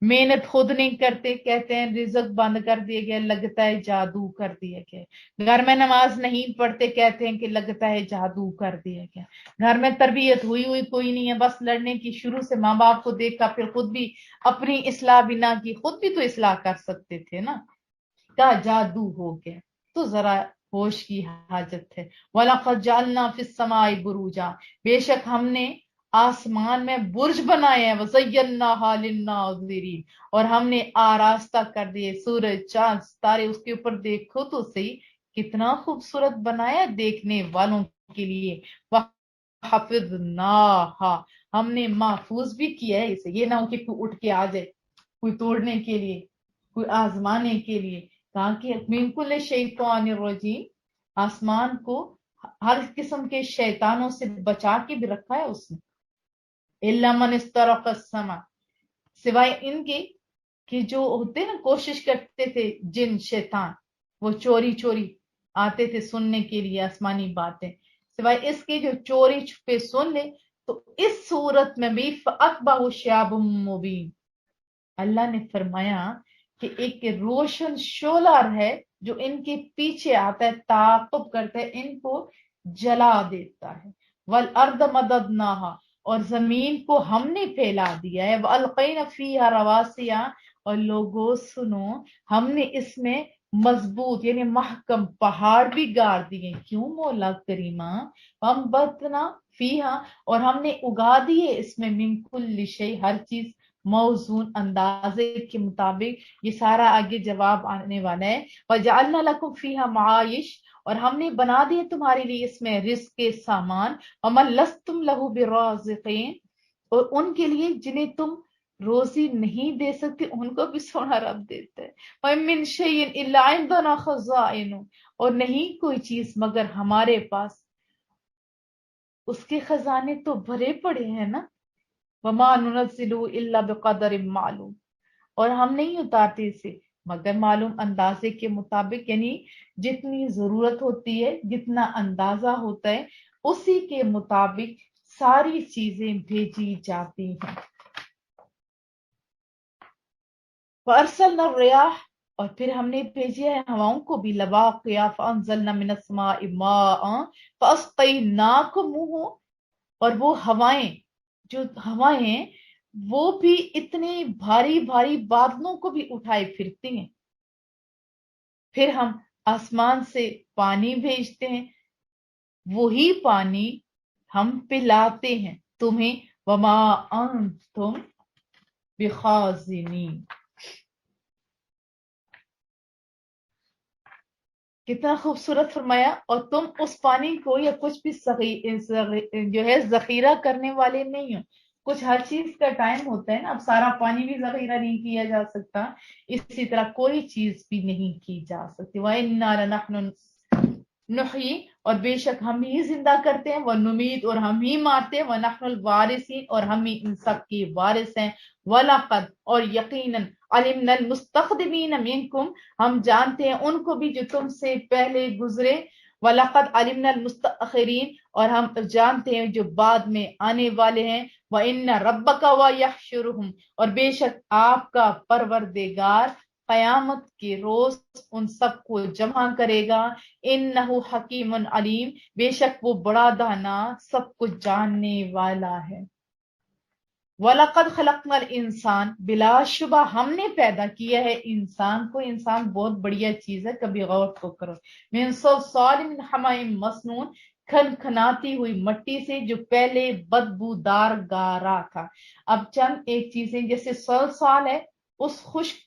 محنت خود نہیں کرتے، کہتے ہیں رزق بند کر دیا گیا، لگتا ہے جادو کر دیا گیا، گھر میں نماز نہیں پڑھتے، کہتے ہیں کہ لگتا ہے جادو کر دیا گیا، گھر میں تربیت ہوئی کوئی نہیں ہے، بس لڑنے کی، شروع سے ماں باپ کو دیکھا، پھر خود بھی اپنی اصلاح بھی نہ کی، خود بھی تو اصلاح کر سکتے تھے نا، کیا جادو ہو گیا، تو ذرا ہوش کی حاجت ہے۔ وَلَقَدْ جَعَلْنَا فِي السَّمَاءِ بُرُوجًا، بے شک ہم نے آسمان میں برج بنائے ہیں، وَزَيَّنَّاهَا لِلنَّاظِرِينَ، اور ہم نے آراستہ کر دیے، سورج چاند ستارے اس کے اوپر دیکھو تو صحیح، کتنا خوبصورت بنایا دیکھنے والوں کے لیے۔ وَحَفِظْنَاهَا، ہم نے محفوظ بھی کیا ہے اسے، یہ نہ ہو کہ کوئی اٹھ کے آ جائے، کوئی توڑنے کے لیے، کوئی آزمانے کے لیے، کہا کہ من کل شیطان الرجیم، آسمان کو ہر قسم کے شیطانوں سے بچا کے بھی رکھا ہے اس نے۔ الا من استرق السمع، سوائے ان کے کہ جو ہوتے نا کوشش کرتے تھے جن شیطان، وہ چوری چوری آتے تھے سننے کے لیے آسمانی باتیں، سوائے اس کے جو چوری چھپے سن لے، تو اس صورت میں بھی فَأَتْبَعُ شِهَابٌ مُّبِينٌ، اللہ نے فرمایا کہ ایک روشن شعلہ ہے جو ان کے پیچھے آتا ہے، تعاقب کرتا ہے، ان کو جلا دیتا ہے۔ وَالْأَرْضَ مَدَدْنَاهَا، اور زمین کو ہم نے پھیلا دیا ہے، وَأَلْقَيْنَا فِيهَا رَوَاسِيَ، اور لوگوں سنو، ہم نے اس میں मजबूत यानी महकम पहाड़ भी गाड़ दिए। क्यों मौला करीमा? हम बतना फीहा, और हमने उगा दिए इसमें मिन कुल्ली शै, हर चीज, मौजून अंदाजे के मुताबिक। ये सारा आगे जवाब आने वाला है। वजअलना लकुम फीहा माइश, और हमने बना दिए तुम्हारे लिए इसमें रिस्क के सामान। वमन लस्तुम लहु बिराज़िक़ीन, और उनके लिए जिन्हें तुम रोजी नहीं दे सकते उनको भी सोना रब देता है। वमिन शैइन इल्ला इंदना खज़ाइनु, और नहीं कोई चीज मगर हमारे पास उसके खजाने तो भरे पड़े हैं ना। वमा नुनज़्ज़िलु इल्ला बिक़दरिन मालूम, और हम नहीं उतारते इसे मगर मालूम अंदाजे के मुताबिक, यानी जितनी जरूरत होती है, जितना अंदाजा होता है, उसी के मुताबिक सारी चीजें भेजी जाती हैं। फअरसलना रियाह, और फिर हमने भेजी है हवाओं को भी, लवाक़िया फअंज़लना मिनस्समाइ माअ फ़अस्क़यनाकुमुहु, और वो हवाएं, जो हवाएं हैं वो भी इतने भारी भारी बादलों को भी उठाए फिरती हैं। फिर हम आसमान से पानी भेजते हैं, वही पानी हम पिलाते हैं तुम्हें। वमा अंतुम बिखाज़िनीन, कितना खूबसूरत फरमाया। और तुम उस पानी को या कुछ भी जो है जखीरा करने वाले नहीं हो। कुछ हर चीज का टाइम होता है ना, अब सारा पानी भी जखीरा नहीं किया जा सकता, इसी तरह कोई चीज भी नहीं की जा सकती। व इन्ना लनहनु नुही, और बेशक हम ही जिंदा करते हैं, व नुमीत, और हम ही मारते हैं, व नहनुल वारिसीन, और हम ही इन सब के वारिस हैं। वलक़द, और यकीनन, अलिमनल मुस्तक़दिमीन मिनकुम, हम जानते हैं उनको भी जो तुमसे पहले गुजरे। वलक़द अलिमनल मुस्तअखिरीन, और हम जानते हैं जो बाद में आने वाले हैं। व इन्न रब्बका व यहशुरुहुम, और बेशक आपका परवरदिगार कयामत के रोज उन सबको जमा करेगा। इन्नहु हकीमुन अलीम, बेशक वो बड़ा दाना सब कुछ जानने वाला है। वलक़द खलक़नल इंसान, बिलाशुबा हमने पैदा किया है इंसान को। इंसान बहुत बढ़िया चीज है, कभी गौर तो करो। मिन सलसालिम मिन हमाइम मसनून, खनखनाती हुई मट्टी से जो पहले बदबूदार गारा था। अब चंद एक चीजें, जैसे सलसाल है, उस खुश्क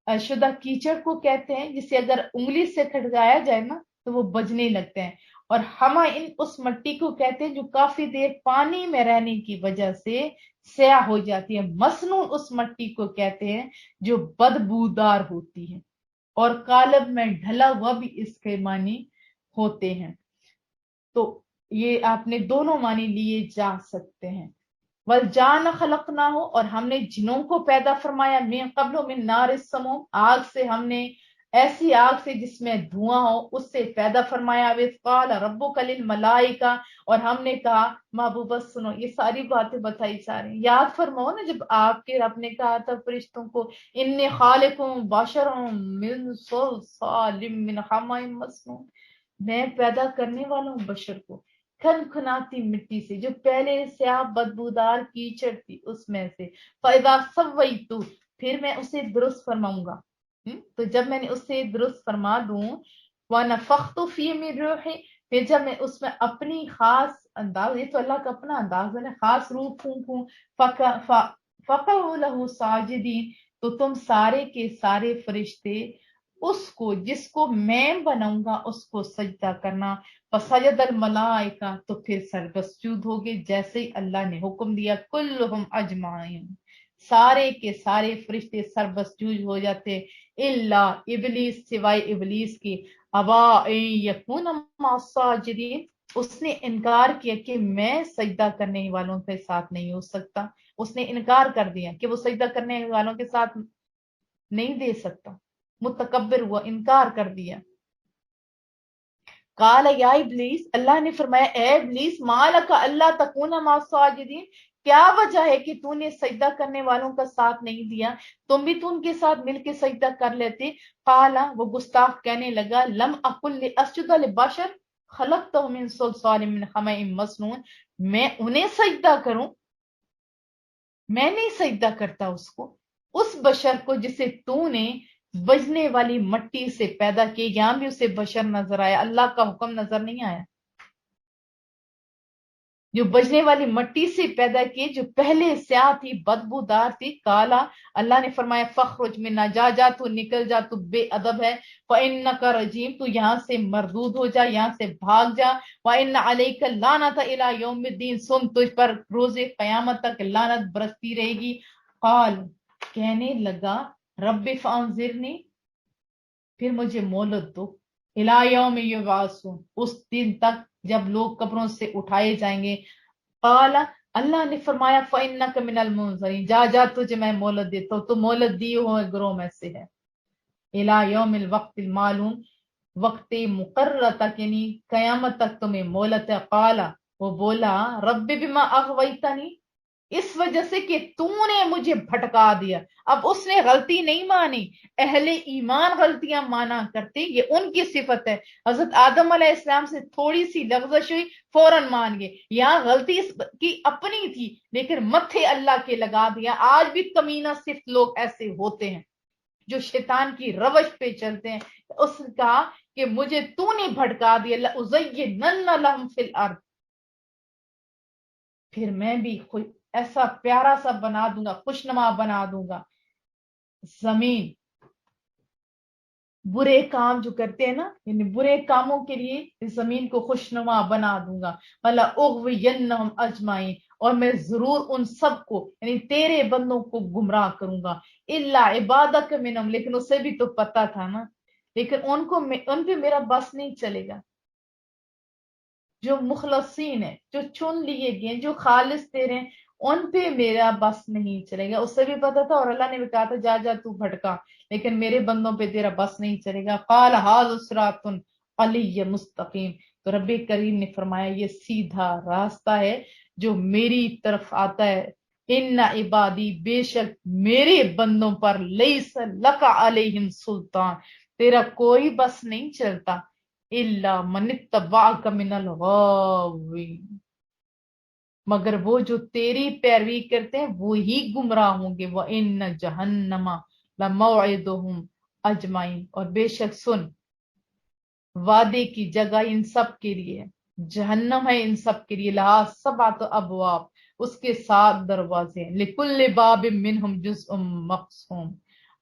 शुदा कीचड़ को कहते हैं जिसे अगर उंगली से खटकाया जाए ना तो वो बजने लगते हैं। और हमा इन उस मिट्टी को कहते हैं जो काफी देर पानी में रहने की वजह से स्याह हो जाती है। मसनून उस मिट्टी को कहते हैं जो बदबूदार होती है, और कालब में ढला हुआ भी इसके मानी होते हैं। तो ये आपने दोनों मानी लिए जा सकते हैं। वल जान खलकना हो, और हमने जिनों को पैदा फरमाया, मिन कब्ल मिन नार समूम, आग से, हमने ऐसी आग से जिसमें धुआं हो उससे पैदा फरमाया। विद क़ाल रब्बुका लिल मलाइका, और हमने कहा, महबूबा सुनो, ये सारी बातें बताई जा रही, याद फरमाओ ना जब आपके रब ने कहा था फरिश्तों को, इन्नी खालिकुम बशरम मिन सलसालिम मिन हमाइम मसनून, मैं पैदा करने वाला हूँ बशर को खनखनाती मिट्टी से जो पहले से आप बदबूदार कीचड़ थी उसमें से। फैदा सवैतु, फिर मैं उसे दुरुस्त फरमाऊंगा। तो जब मैंने उसे दुरुस्त फरमा दूं, व नफख्तु फी मिन रूही, फिर जब मैं उसमें अपनी खास अंदाज, ये तो अल्लाह का अपना अंदाज है ना, खास रूह फूंकूं, फक़अू लहू साजिदीन, तो तुम सारे के सारे फरिश्ते उसको, जिसको मैं बनाऊंगा, उसको सजदा करना। फसजदल मलाइका, तो फिर सरबसजूद हो गए जैसे ही अल्लाह ने हुक्म दिया। कुल्लुहुम अजमाइन, सारे के सारे फरिश्ते सरबसजूद हो जाते, इल्ला इबलीस, सिवाय इबलीस की। अबा यकून साजिदीन, उसने इनकार किया कि मैं सजदा करने वालों के साथ नहीं हो सकता। उसने इनकार कर दिया कि वो सजदा करने वालों के साथ नहीं दे सकता, मुतकब्बिर हुआ, इनकार कर दिया। काल या इब्लीस, अल्लाह ने फरमाया, ए इब्लीस, माल का अल्लाह तकूना मा साजिदीन, क्या वजह है कि तूने सजदा करने वालों का साथ नहीं दिया, तुम भी तो उनके साथ मिलके सजदा कर लेते। काला, वो गुस्ताख कहने लगा, लम अकुल लिअस्जुदा लिबशर खलक़तहु मिन सलसालिम मिन हमाइम मसनून, मैं उन्हें सजदा करूं, मैं नहीं सजदा करता उसको, उस बशर को जिसे तूने बजने वाली मट्टी से पैदा किए, यहां भी उसे बशर नजर आया, अल्लाह का हुक्म नजर नहीं आया। जो बजने वाली मट्टी से पैदा किए, जो पहले स्याह थी, बदबूदार थी, काला। अल्लाह ने फरमाया फखरुज मिन्ना, जा जा तू निकल जा, तू बेअदब है। फइन्नका रजीम, तू यहाँ से मरदूद हो जा, यहाँ से भाग जा। वइन्न अलैका लानत इला यौमिद्दीन, सुन तुझ पर रोजे कयामत तक लानत बरसती रहेगी। काल, कहने लगा, रब्बि फअंज़िरनी, फिर मुझे मोहलत दो, इला यौम युबासून, उस दिन तक जब लोग कब्रों से उठाए जाएंगे। काला, अल्लाह ने फरमाया फइन्नक मिनल मुनज़रीन, जा जा तुझे मैं मोहलत देता हूँ, तो मोहलत दी हुए ग्रोह में से है। इला यौमिल वक्तिल मालूम, वक्त मुकर्रर तक, यानी कयामत तक तुम्हें मोहलत है। काला, वो बोला, रब्बि बिमा अग़वैतनी, इस वजह से कि तूने मुझे भटका दिया। अब उसने गलती नहीं मानी, अहले ईमान गलतियां माना करते, ये उनकी सिफत है। हजरत आदम अलैहिस्सलाम से थोड़ी सी लफ्ज़श हुई, फौरन मान गए। यहाँ गलती की अपनी थी, लेकिन मत्थे अल्लाह के लगा दिया। आज भी कमीना सिर्फ लोग ऐसे होते हैं जो शैतान की रवश पे चलते हैं। उसने कहा कि मुझे तूने भटका दिया, उज़य्यिनन्ना लहुम फिल अर्द, फिर मैं भी ऐसा प्यारा सा बना दूंगा, खुशनुमा बना दूंगा जमीन। बुरे काम जो करते हैं ना, यानी बुरे कामों के लिए इस जमीन को खुशनुमा बना दूंगा। वला उग़वियन्नहुम अजमाइन, और मैं जरूर उन सबको, यानी तेरे बंदों को गुमराह करूंगा। इल्ला इबादक मिनहुम, लेकिन उसे भी तो पता था ना, लेकिन उन पे मेरा बस नहीं चलेगा। जो मुखलसीन है, जो चुन लिए गए, जो खालिस तेरे हैं, उन पे मेरा बस नहीं चलेगा। उससे भी पता था, और अल्लाह ने भी कहा था जा जा तू भटका, लेकिन मेरे बंदों पे तेरा बस नहीं चलेगा। काल हाज़ सिरातुन अलैय मुस्तकीम, तो रब्बे करीम ने फरमाया ये सीधा रास्ता है जो मेरी तरफ आता है। इन्ना इबादी, बेशक मेरे बंदों पर, लैस लका अलैहिम सुल्तान, तेरा कोई बस नहीं चलता। इल्ला मनित्तबाअक मिनल गाविन, मगर वो जो तेरी पैरवी करते हैं वो ही गुमराह होंगे। व इन जहन्नमा लमौइदुहुम अजमाइन, और बेशक सुन, वादे की जगह इन सब के लिए है, जहन्नम है इन सब के लिए। लहा सबात अबवाब, उसके 7 दरवाजे हैं। लिकुल्लि बाबिम मिनहुम जुज़उम मक़सूम,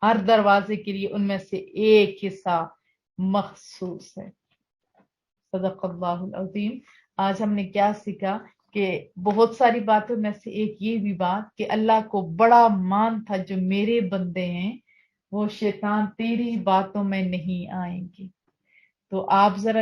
हर दरवाजे के लिए उनमें से एक हिस्सा मखसूस है। सदक़ल्लाहुल अज़ीम। आज हमने क्या सीखा कि बहुत सारी बातों में से एक ये भी बात कि अल्लाह को बड़ा मान था जो मेरे बंदे हैं वो शैतान तेरी बातों में नहीं आएंगे। तो आप जरा